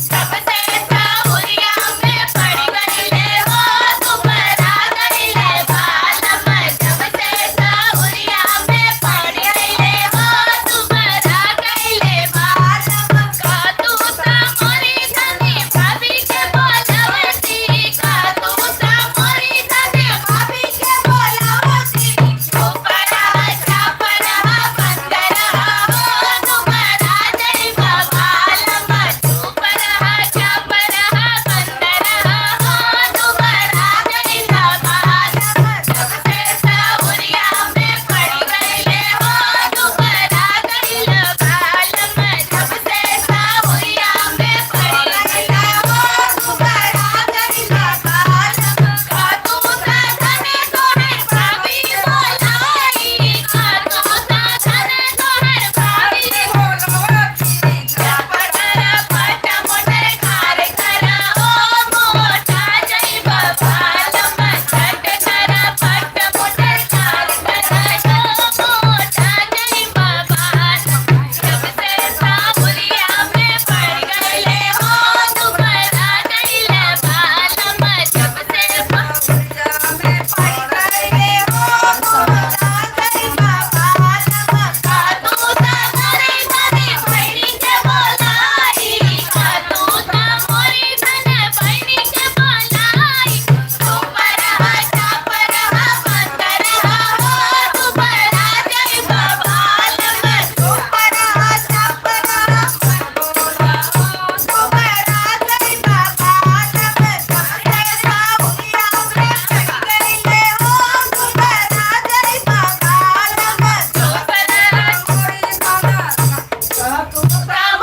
जब से सावरिया में पड़ गईले हो दुबारा गईले मालम, जब से सावरिया में पड़ गईले हो दुबारा गईले मालम, कादू ता मोरी धनी भाभी के बोलवती, कादू ता मोरी धनी भाभी के बोलवती, दुबारा छापरा बंदरा हो दुबारा जइबा मालम, दुबारा छापरा बंदरा हो दुबारा जइबा मालम, जब से सावरिया में पड़ गईले हो दुबारा गईला मालम, जब से सावरिया में पड़ गईले हो दुबारा गईला मालम, कादू ता धने तोहर भाभी बोलाई, कादू ता धने तोहर भाभी बोलवती, छापरा पट मोटर कार करा हो मोटा जइबा मालम, झट करा पट मोटर कार करा हो मोटा जइबा मालम, जब से सावरिया में पड़ गईले हो दुबारा गईले मालम, जब से सावरिया में पड़ गईले हो दुबारा गईबा मालम, कादू ता मोरी धनी बहिनी के बोलाई, कादू ता मोरी धनी बहिनी के बोलाई, दुबारा छापरा बंदरा हो दुबारा जइबा मालम, दुबारा छापरा बंदरा हो दुबारा जइबा मालम, जब से सावरिया में पड़ गईले हो दुबारा जइबा मालम, दुबारा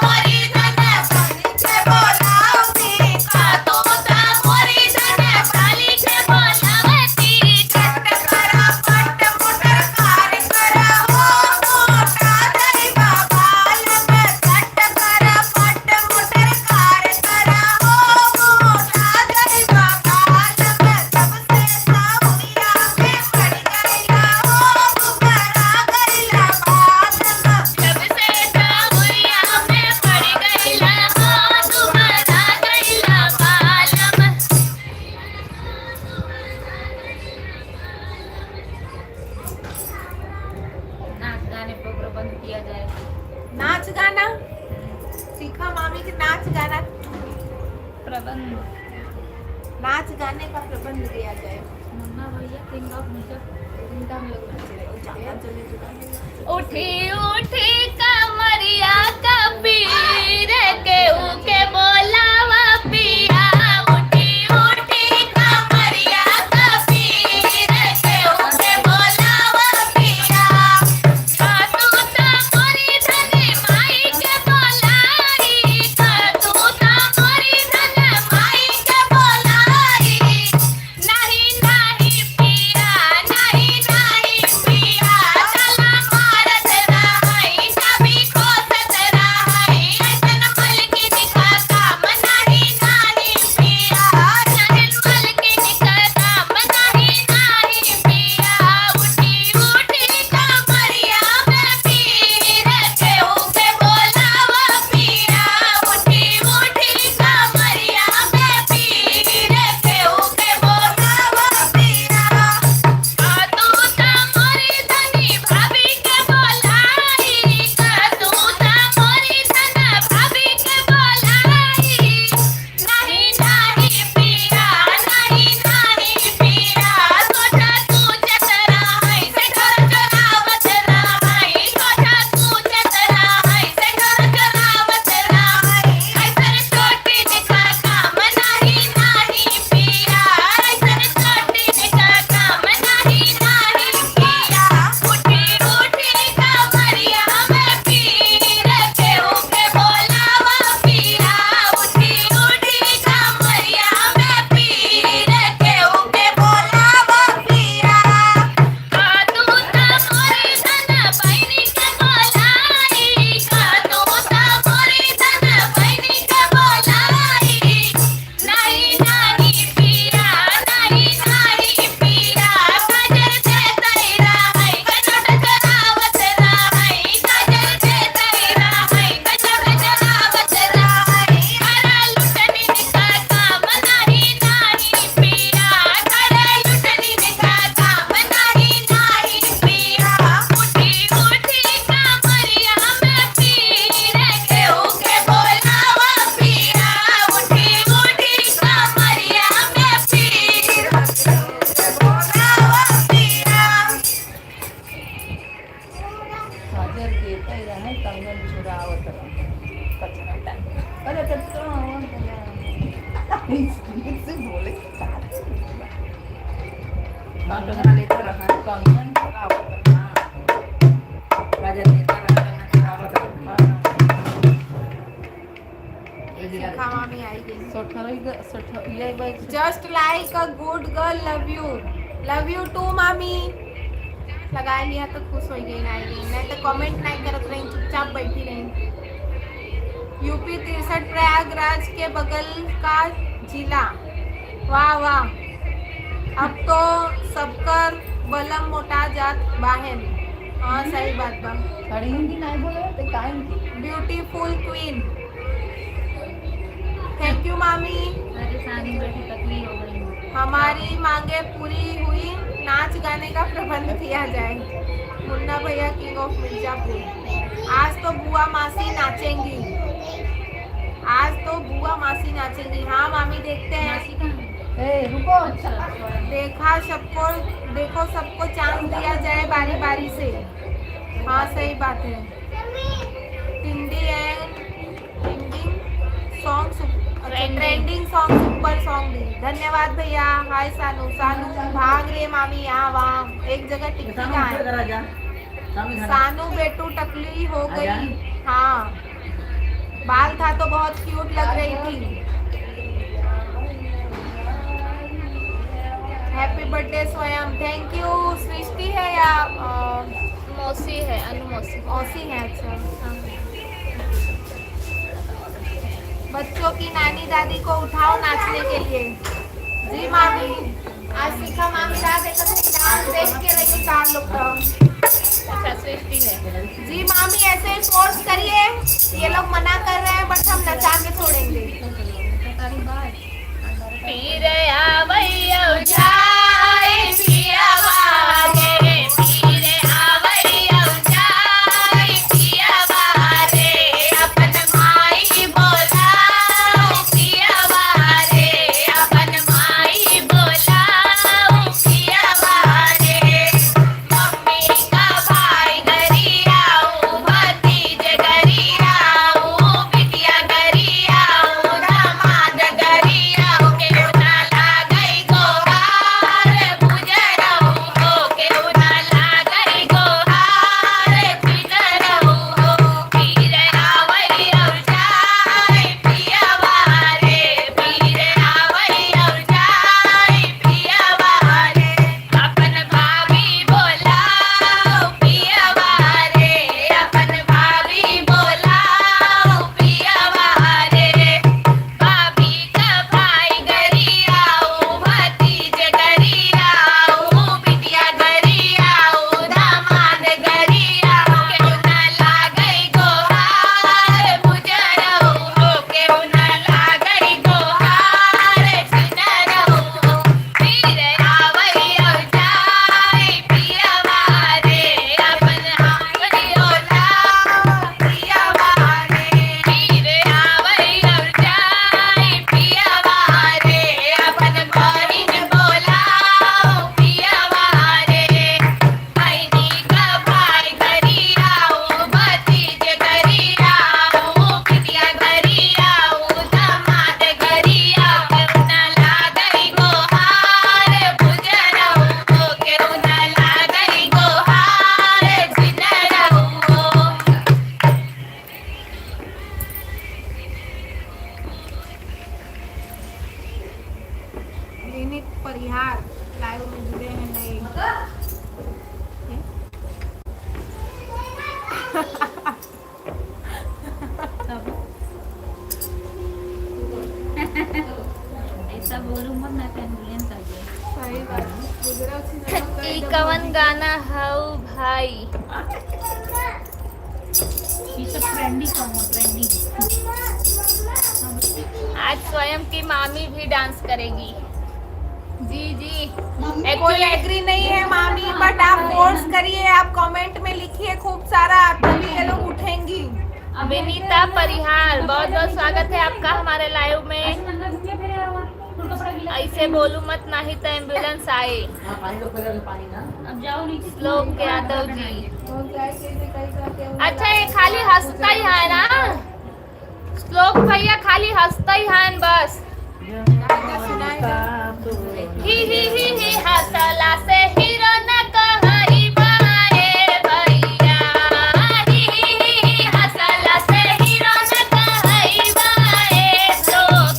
मोरी धन बहिनी के बोलावती, कादू ता मोरी धन बाली के बोलवती, झट करा पट मोटर कार करा हो मोटा जइबा मालम, झट करा पट मोटर कार करा हो मोटा जइबा मालम, जब से सावरिया में पड़ गईला हो दुबारा गईला मालम, जब से सावरिया में पड़ गईला हो दुबारा गईला मालम। नाच गाने पर प्रबंध किया जाए। नाच गाना सीखा मामी के नाच गाना प्रबंध नाच गाने का प्रबंध किया जाए। मुन्ना भैया किंग ऑफ मिर्जापुर। इनका हम लोग नाच रहे हैं, ज़्यादा चले तो उठी उठी कमरिया कबीर के उके बोलावा पिया। उठी उठी कमरिया कबीर के उके बोलावा पिया। तू ता मोरी धने माई के बोलाई, तू ता मोरी धने माई के बोलाई। नहीं नहीं पिया, नहीं नहीं पिया, चला मारत रहाई, कभी खोसत रहाई, ऐसन मल के दिखा काम नहीं नहीं पिया, नहीं मल के दिखा काम नहीं नहीं पिया। उठी उठी कमरिया में पीर के उके बोलावा पिया। उठी उठी कमरिया में पीर के उके बोलावा पिया। तू ता मोरी धनी भाभी के बोलाई, तू ता मोरी धन भाभी के बोलाई। नहीं नहीं पिया, नहीं नहीं पिया, सोचा तू चतरा है से घर चरावत रहाई, सोचा तू चतरा है से घर चरावत रहाई। ऐसन छोटी निका काम नहीं नहीं पिया, ऐसन छोटी निका काम नहीं नहीं पिया। उठी उठी कमरिया में पीर के उके बोलावा पिया। उठी उठी कमरिया में पीर के उके बोलावा पिया। तू ता मोरी धन बहिनी के बोलाई, तू ता मोरी धन बहिनी के बोलाई। नहीं नहीं पिया, नहीं नहीं पिया, काजल से तैरा है गजब जरावत रहाई, काजल से तैरा है गजब जरावत रहाई। हरा लुटनी निका काम नहीं नहीं पिया, हरा लुटनी निका काम नहीं नहीं पिया। उठी उठी कमरिया में पीर के उके बोलावा पिया। उठी उठी कमरिया में पीर के बोलावा पिया। काजल देता ही रहे, कंगन चुरावत रहे, कचरा टाइम। अरे कचरा से बोले कंगन लेता रहा, कंगन चुरावत रहे। काजल लेता रहा, चरावत रहा। शिखा मामी आएगी। ये bike just like a good girl, love you too मामी। लगा लिया तो खुश हो गई नहीं तो कमेंट नहीं करत रही, चुपचाप बैठी रही। यूपी 63 प्रयागराज के बगल का जिला। वाह वाह, अब तो सबकर बलम मोटा जात बाहन। हाँ सही बात बा। खड़ी हिंदी नहीं बोले तो काहे की ब्यूटीफुल क्वीन, थैंक यू मामी। राजस्थानी बेटी तकली हो गई। हमारी मांगे पूरी हुई, नाच गाने का प्रबंध किया जाए। मुन्ना भैया किंग ऑफ मिर्जापुर। आज तो बुआ मासी नाचेंगी, आज तो बुआ मासी नाचेंगी। हाँ मामी देखते हैं। ए रुको, देखो सबको चांस दिया जाए बारी बारी से। हाँ सही बात है। ट्रेंडिंग सॉन्ग सुपर सॉन्ग दी। धन्यवाद भैया। हाय सानू भाग रे मामी यहाँ वहाँ एक जगह टिकती कहाँ है। सानू बेटू टकली हो गई। हाँ बाल था तो बहुत क्यूट लग रही थी। Happy birthday Swayam. Thank you. Srishti है या मौसी है, अनु मौसी। मौसी है। अच्छा बच्चों की नानी दादी को उठाओ नाचने के लिए। जी मामी, आज शिखा मामी डांस देख के रही 4 लोग। अच्छा सृष्टि है। जी मामी ऐसे फोर्स करिए, ये लोग मना कर रहे हैं बट हम नचा के छोड़ेंगे। पीर आवैया जाए पियावा रे, पीर आवैया जाए पियावा रे, अपन माई बोलाओ पियावा रे, अपन माई कवन गाना हऊ भाई? ये सब ट्रेंडी सॉन्ग है, ट्रेंडी। आज स्वयं की मामी भी डांस करेगी। जी जी कोई एक्चुअली एग्री नहीं है मामी, बट आप फोर्स करिए, आप कमेंट में लिखिए खूब सारा, तभी ये लोग उठेंगी। विनीता परिहार, बहुत बहुत स्वागत है आपका हमारे लाइव में। ऐसे बोलू मत, नहीं तो एम्बुलेंस आए। हाँ पानी लो, पहले पानी ना। अब जाओ नीचे। श्लोक यादव जी, और क्या चीजें कई तरह के अच्छा ये खाली हंसता ही है ना? श्लोक भैया खाली हंसता ही है बस। ही हंसला से हीरो न कहई बाए भैया, ही हंसला से हीरो न कहई बाए, श्लोक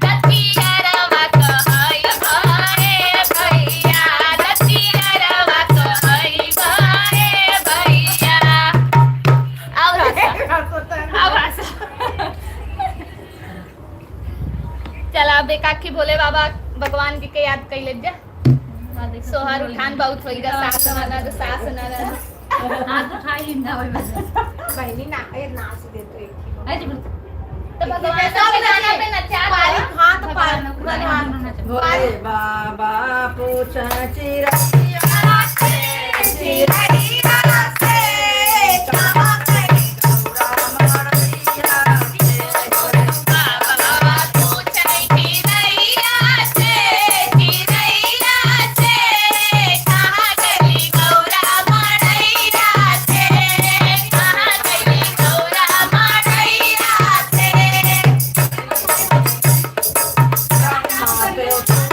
दतियारवा कहई बाए भैया, दतियारवा कहई बाए भैया। अब हंसा। चला अब एकाकी भोले बाबा भगवान के याद कर ले जा। सोहर उठान बहुत होई दा, सास ननद सास ननद। हाथ उठा लिंदा वही बस। बहनी ना ये नाच दे तो एक ही अरे बोल। तो भगवान के गाना पे नचा पारी दो। हाथ पार भोले बाबा पूछा चिरैया से, चिरैया से, कहाँ गई गौरा मरैया से। बाबा पूछै चिरैया से, चिरैया से, कहाँ गई गौरा मरैया से, कहाँ गई गौरा मरैया से। ब्रह्मा पे पूछा,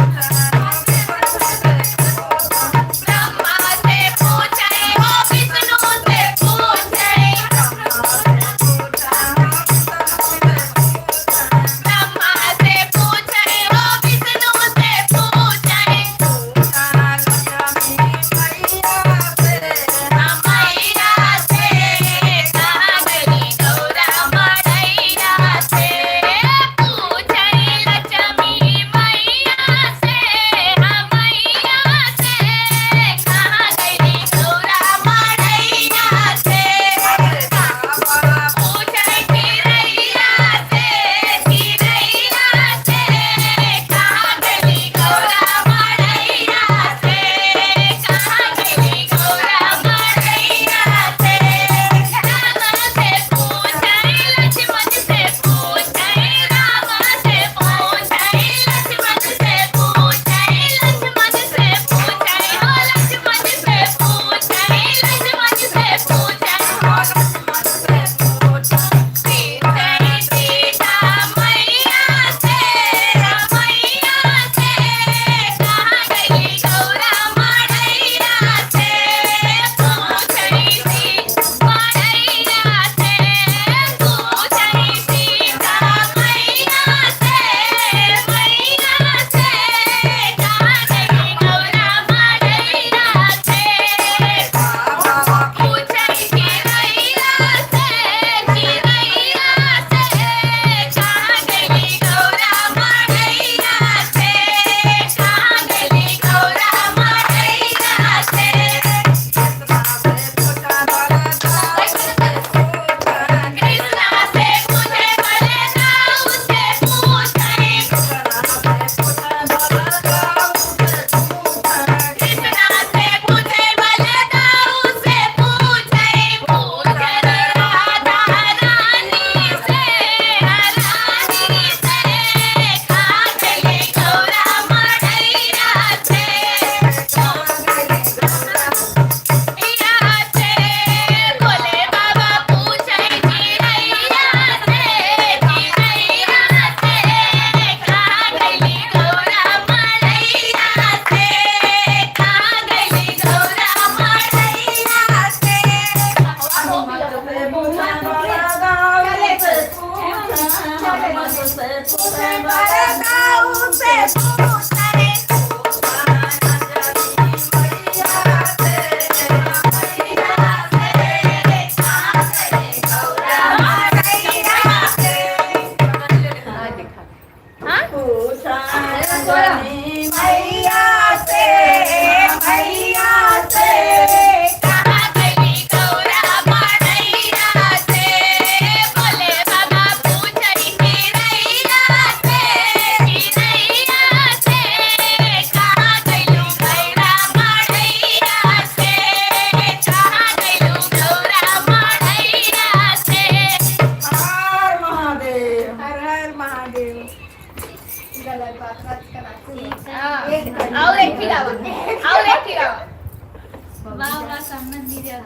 थोड़ा सामने दीजिए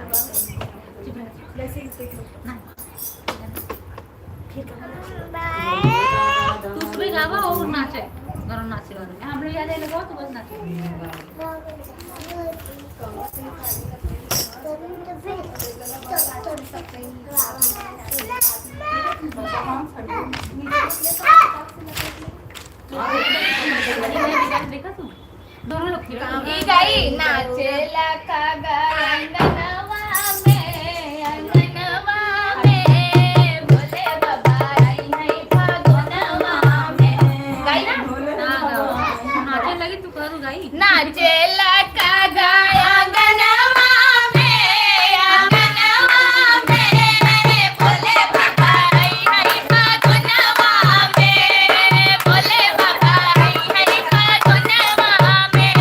तू उसमें गावा और नाचे गरम नाचे वाले हम लोग याद है लगाओ तो बस नाचे देखा तू दोनों लोग ई गई नाचेला का अंगनवा में भोले बाबा आई है फागुनवा में गई ना नाचे लगी तू करू गाई नाचेला का अंगनवा में भोले बाबा आई है फागुनवा में भोले बाबा आई है फागुनवा में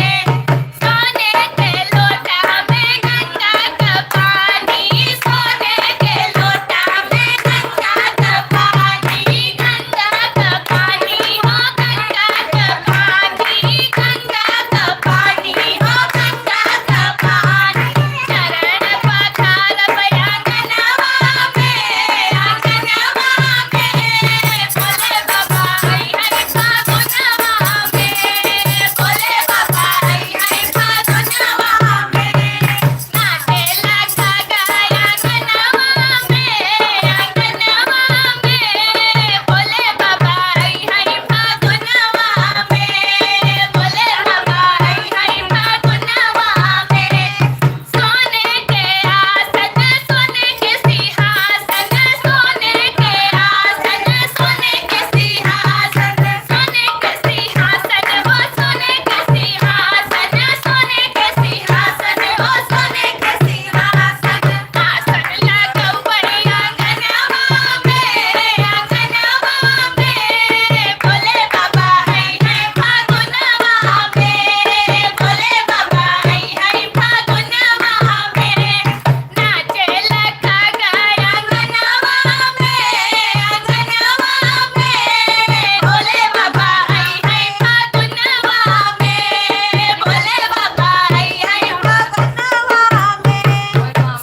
सोने के लोटा में गंगा का पानी सोने के लोटा में गंगा का पानी हो गंगा का पानी गंगा का पानी हो गंगा का पानी चरण पखार बयांगनवा में भोले बाबा आई है फागुनवा में भोले बाबा आई है फागुनवा में नाचेला का अंगनवा में भोले बाबा आई है फागुनवा में भोले बाबा आई है फागुनवा में सोने के आसन सोने के सिंहासन सोने के आसन सोने के सिंहासन सोने के सिंहासन हो सोने के सिंहासन सोने के सिंहासन हो सोने के सिंहासन आसन लगाओ बड़ी आंगनवा में भोले बाबा आई है फागुनवा में भोले बाबा आई है फागुनवा में नाचेला का अंगनवा में भोले बाबा आई है फागुनवा में भोले बाबा आई है फागुनवा में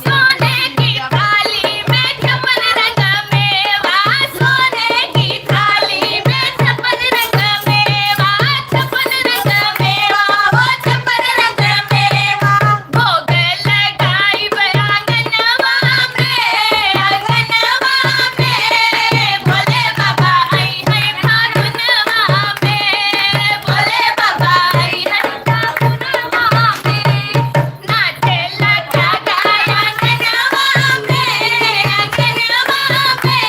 सोने की थाली में छप्पन रंग मेवा सोने की थाली में छप्पन रंग मेवा छप्पन रंग मेवा वो छप्पन रंग मेवा भोग लगाई आंगनवा में भोले बाबा आई है फागुनवा में भोले बाबा आई है फागुनवा में नाचेला का अंगनवा में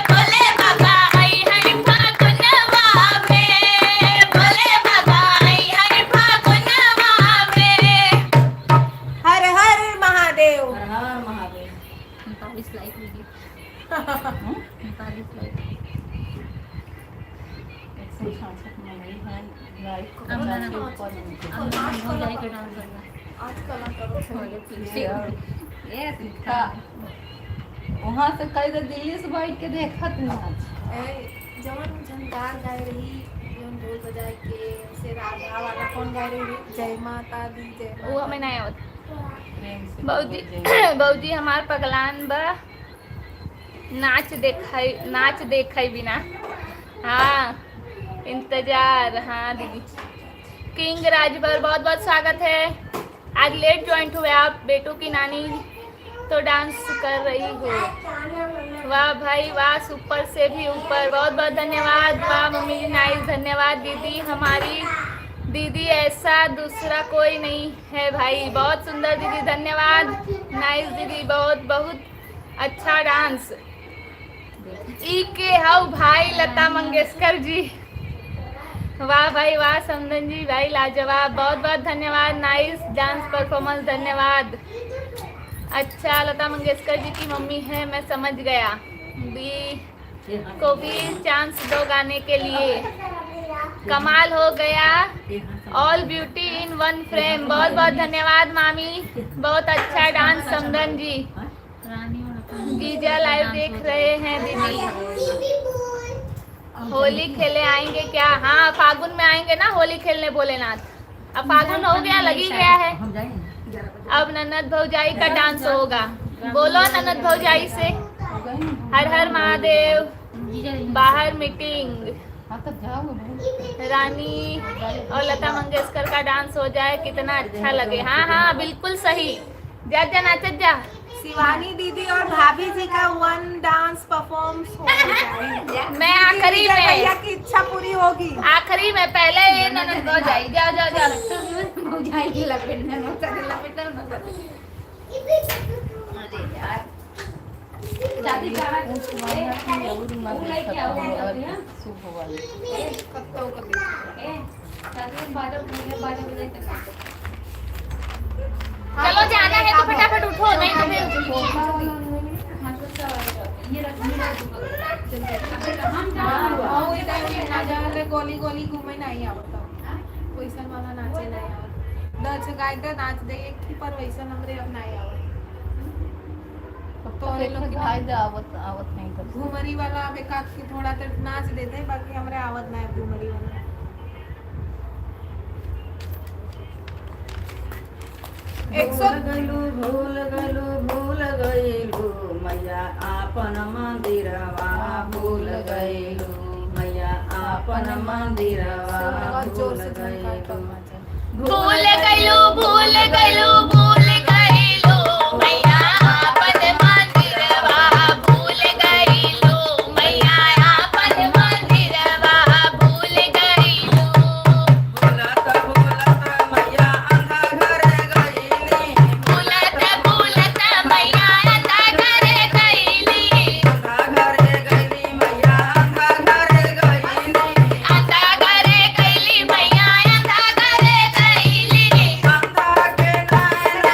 भोले बाबा आई है फागुनवा में भोले बाबा आई है फागुनवा में हर हर महादेव हर महादेव 45 लाइक लीजिए 45 लाइक 166 में नहीं है लाइक को अब डाल मैंने के ऊपर हो जाए के डांस करना आज कला करो ये सीखा वहाँ से कई तो दिल्ली से बैठ के देखा तू आज जवन झनकार गाय रही जवन ढोल बजाए के से राधा वाला कौन गाय रही जय माता दी जय वो हमें नहीं होता प्रेम से बौजी बोल बौजी हमार पगलान बा नाच देखई बिना हाँ इंतजार हाँ दीदी किंग राजभर बहुत बहुत स्वागत है आज लेट ज्वाइंट हुए आप बेटू की नानी तो डांस कर रही हो वाह भाई वाह सुपर से भी ऊपर बहुत बहुत धन्यवाद वाह मम्मी जी नाइस धन्यवाद दीदी हमारी दीदी ऐसा दूसरा कोई नहीं है भाई बहुत सुंदर दीदी धन्यवाद नाइस दीदी बहुत बहुत अच्छा डांस ई के हाउ भाई लता मंगेशकर जी वाह भाई वाह समदन जी भाई लाजवाब बहुत बहुत धन्यवाद नाइस डांस परफॉर्मेंस धन्यवाद अच्छा लता मंगेशकर जी की मम्मी है मैं समझ गया दी को भी चांस दो गाने के लिए कमाल हो गया all beauty in one frame बहुत बहुत धन्यवाद मामी बहुत अच्छा डांस समदन जी रानी और गीजा लाइव देख रहे हैं दीदी होली खेले आएंगे क्या हाँ फागुन में आएंगे ना होली खेलने भोलेनाथ अब फागुन हो गया लगी गया है हम जाएंगे अब ननद भौजाई का डांस होगा। बोलो ननद भौजाई से हर हर महादेव। बाहर मीटिंग। हाँ तब जाओगे रानी और लता मंगेशकर का डांस हो जाए कितना अच्छा लगे। हाँ हाँ बिल्कुल सही। जा जा नाचत जा। शिवानी दीदी और भाभी जी का वन डांस परफॉर्मेंस होगा। मैं आखिरी में भैया की इच्छा पूरी होगी। आखिरी में पहले ये ननद भौजाई। जाओ जाओ जाओ। भौजाई की लपेटने में अरे यार शादी करा शुभ वाली चलो जाना है तो फटाफट उठो नहीं तो फिर गोली गोली घूमे नहीं आवता वैसा वाला नाचे नहीं आवत दस गाय का नाच दे एक ही पर वैसा नंबरे अब नहीं आवत तो ये लोग भाई आवत आवत नहीं कर घूमरी वाला अब एक आध की थोड़ा तो नाच देते हैं बाकी हमरे आवत नहीं घूमरी वाला भूल गईलू मैया आपन मंदिरवा भूल गईलू मैया आपन मंदिरवा भूल गईलू भूल गईलू भूल गईलू भूल गईलू मैया आपन मंदिरवा भूल गईलू मैया आपन मंदिरवा भूल गईलू भूलत भूलत मैया अंधा घरे गईली भूलत भूलत मैया अंधा घरे गईली अंधा घरे गईली मैया अंधा घरे गईली अंधा घरे गईली मैया अंधा घरे गईली अंधा के नैन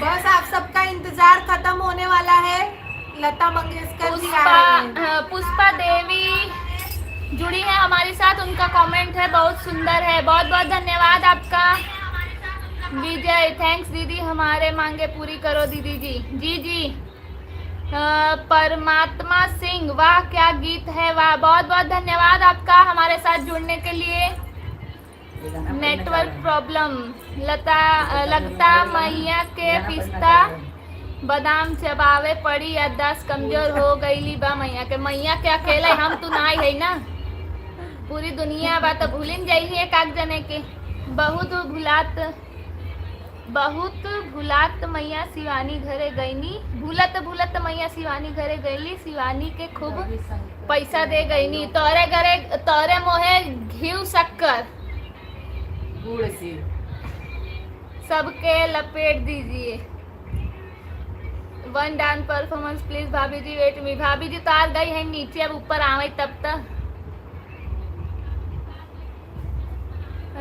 बस आप सबका इंतजार खत्म होने वाला है। लता मंगेशकर जी आ रही हैं। पुष्पा देवी जुड़ी है हमारे साथ, उनका कमेंट है बहुत सुंदर है, बहुत बहुत धन्यवाद आपका। विजय थैंक्स दीदी, हमारे मांगे पूरी करो दीदी जी। जी जी। परमात्मा सिंह, वाह क्या गीत है, वाह, बहुत बहुत धन्यवाद आपका हमारे साथ जुड़ने के लिए। नेटवर्क प्रॉब्लम, लगता मैया के पिस्ता बादाम चबावे पड़ी, याददाश्त कमजोर हो गईली बा मैया के। मैया के अकेले हम तो ना है ना, पूरी दुनिया बा तो भूलिन जाई है काक जने के। बहुत भूलात मैया शिवानी घरे गईनी, भूलत मैया शिवानी घरे गईली, शिवानी के खूब पैसा दे गईनी, तोरे घरे तोरे मोहे घिव शक्कर गुड़ से सबके लपेट दीजिए। वन डांस परफॉर्मेंस प्लीज भाभी जी, वेट मी। भाभी जी तो आ गई है नीचे, अब ऊपर आवे तब तक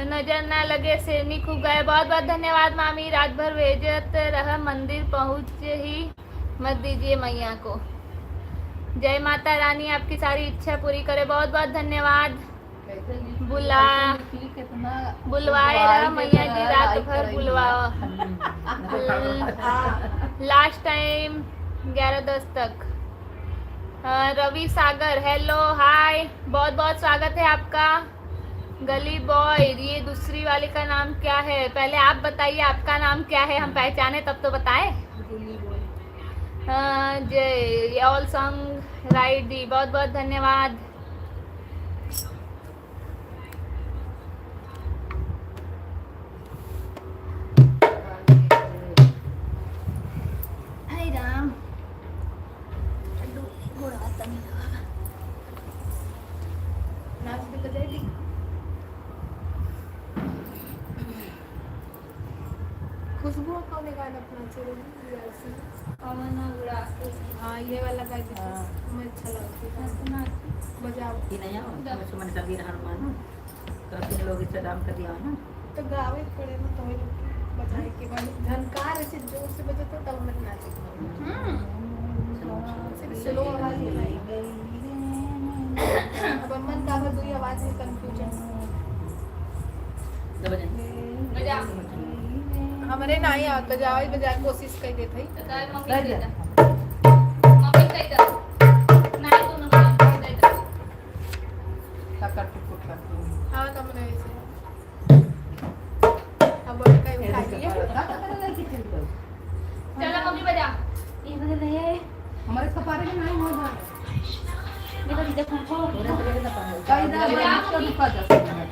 नजर ना लगे शेरनी खूब गए। बहुत बहुत धन्यवाद मामी, रात भर भेजत रह, मंदिर पहुंच ही मत दीजिए मैया को। जय माता रानी आपकी सारी इच्छा पूरी करे। बहुत बहुत धन्यवाद। बुलवाए रहा मैया जी, रात भर बुलवाओ। लास्ट टाइम 11:10 तक। रवि सागर हेलो हाय, बहुत बहुत स्वागत है आपका। गली बॉय, ये दूसरी वाली का नाम क्या है, पहले आप बताइए आपका नाम क्या है, हम पहचाने तब तो बताएं। जय ऑल सॉन्ग राइट दी, बहुत बहुत धन्यवाद। हाय राम, खुशबू कौन गाना अपना हाँ ये वाला गा मैं अच्छा लगता है, बजाओ कि नहीं आओ तो सुमन का वीर हनुमान तो फिर लोग इसे राम कर दिया ना, तो गावे पड़े ना, तो बजाए के बाद झनकार ऐसे जोर से बजे तो तब मैं नाचे। स्लो आवाज अब मन का दुई आवाज में कंफ्यूजन तो बजा हमारे ना ही आता जावे बजाए कोशिश कर देते ही हाँ तो मैंने ऐसे अब कहीं उठा दिया। चलो मम्मी बजा। ये बजा ले हमारे कपारे में नहीं होगा, देखो देखो को कई दादा तो रुका जा सकता है।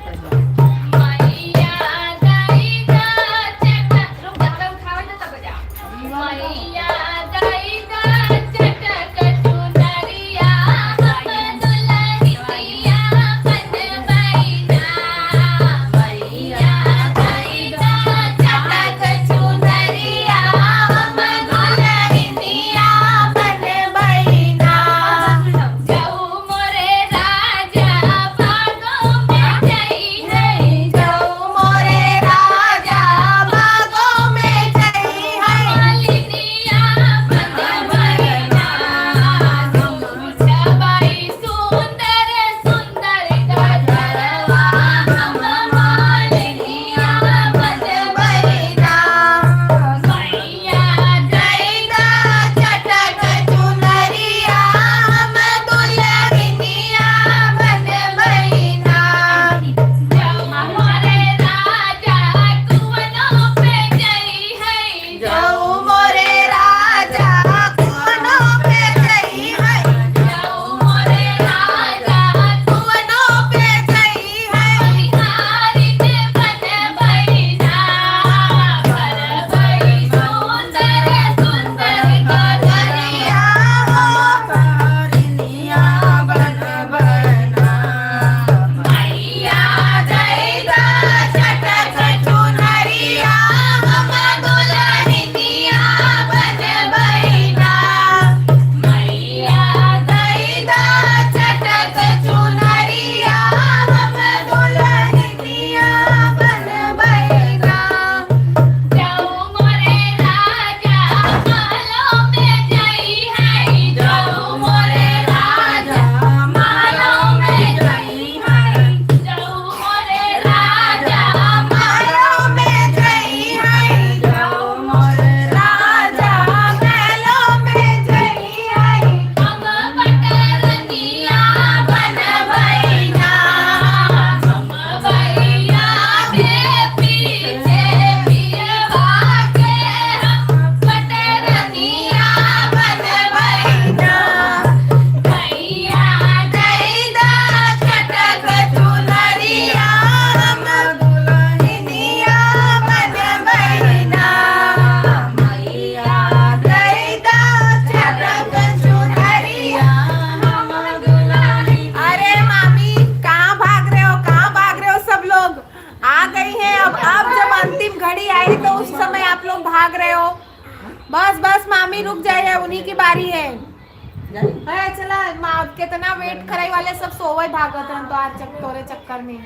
जाऊ मोरे राजा भागो में जई है। लोग भाग रहे हो? बस बस मामी रुक जाइए, उन्हीं की बारी है। चला माँ कितना वेट कराई वाले सब सोवे भागत रहन तो आज तोरे चक्कर में।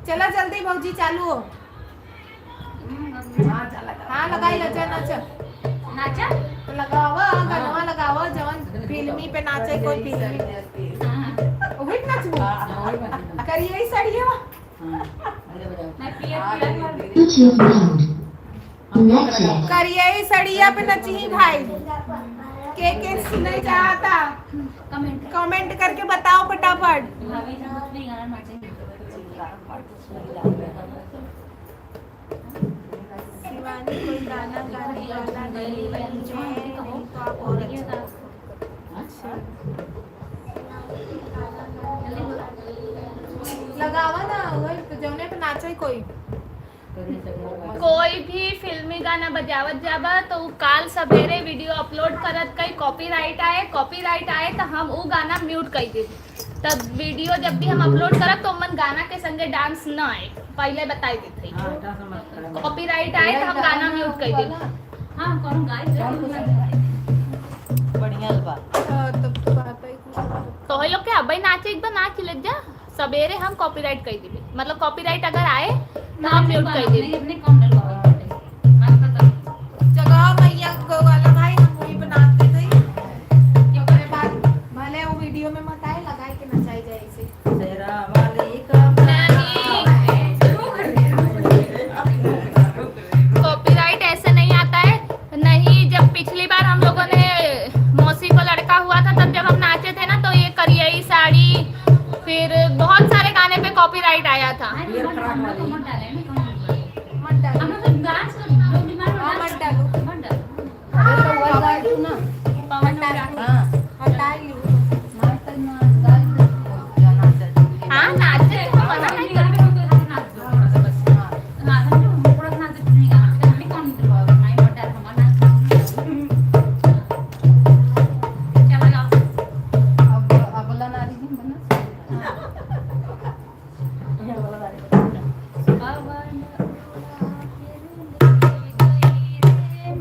चला जल्दी भौजी चालू हो। हाँ लगाई लचा नाच नाचा तो लगावा गनवा लगावा जवन फिल्मी पे नाचे कोई फिल्मी ओही नाचबो करिए ही सड़िया मैं पियर Bluetooth mode. Connected. करिए ही सड़िया पे नची भाई। के सुने चाहता कमेंट करके बताओ फटाफट। शिवानी कोई गाना गाने वाला नहीं तो आप और अच्छा लगावा ना वही जौने पे नाचे कोई। कोई भी फिल्मी गाना बजावत जाबा तो उ काल सवेरे वीडियो अपलोड करत कई कॉपीराइट आए तो हम उ गाना म्यूट कर दे। तब वीडियो जब भी हम अपलोड करब तो मन गाना के संगे डांस न आए, पहले बताई देते। कॉपीराइट आए तो हम गाना म्यूट कर दे। हां कौन गाय बढ़िया बा। तब तो बात है तो हे लोग के अबे नाचे एक बार नाच ले जा सवेरे हम कॉपीराइट कर देबे, मतलब कॉपीराइट अगर आए तो हम म्यूट कर देबे। अपने कौन जगह भैया को वाला भाई हम वही बनाते थे क्यों करे बात भले वो वीडियो में मत आए लगाए के नचाई जाए इसे तेरा वाली का कॉपीराइट ऐसे नहीं आता है। नहीं, जब पिछली बार हम लोगों ने मौसी को लड़का हुआ था तब जब हम नाचे थे ना तो ये करियई साड़ी फिर बहुत सारे गाने पे कॉपीराइट आया था। हाँ नाचे तो मना नहीं करते।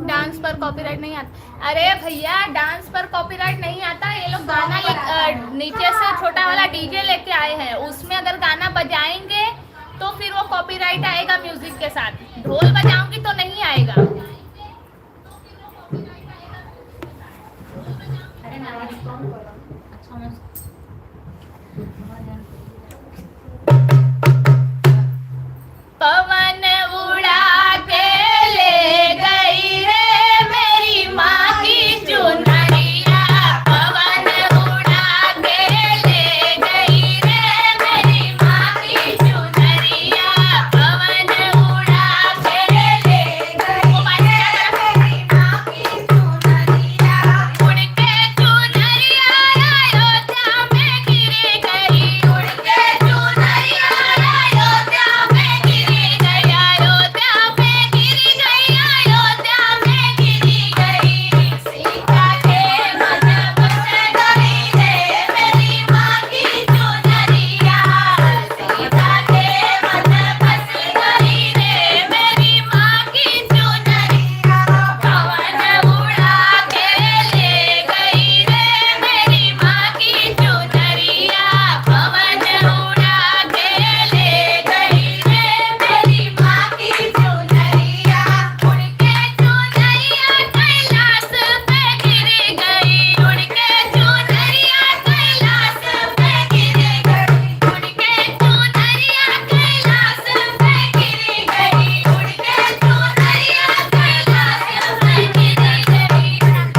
डांस पर कॉपीराइट नहीं आता। अरे भैया डांस पर कॉपीराइट नहीं आता। ये लोग गाना नीचे से छोटा वाला डीजे लेके आए हैं, उसमें अगर गाना बजाएंगे तो फिर वो कॉपीराइट आएगा म्यूजिक के साथ। ढोल बजाऊंगी तो नहीं आएगा। अरे ना अच्छा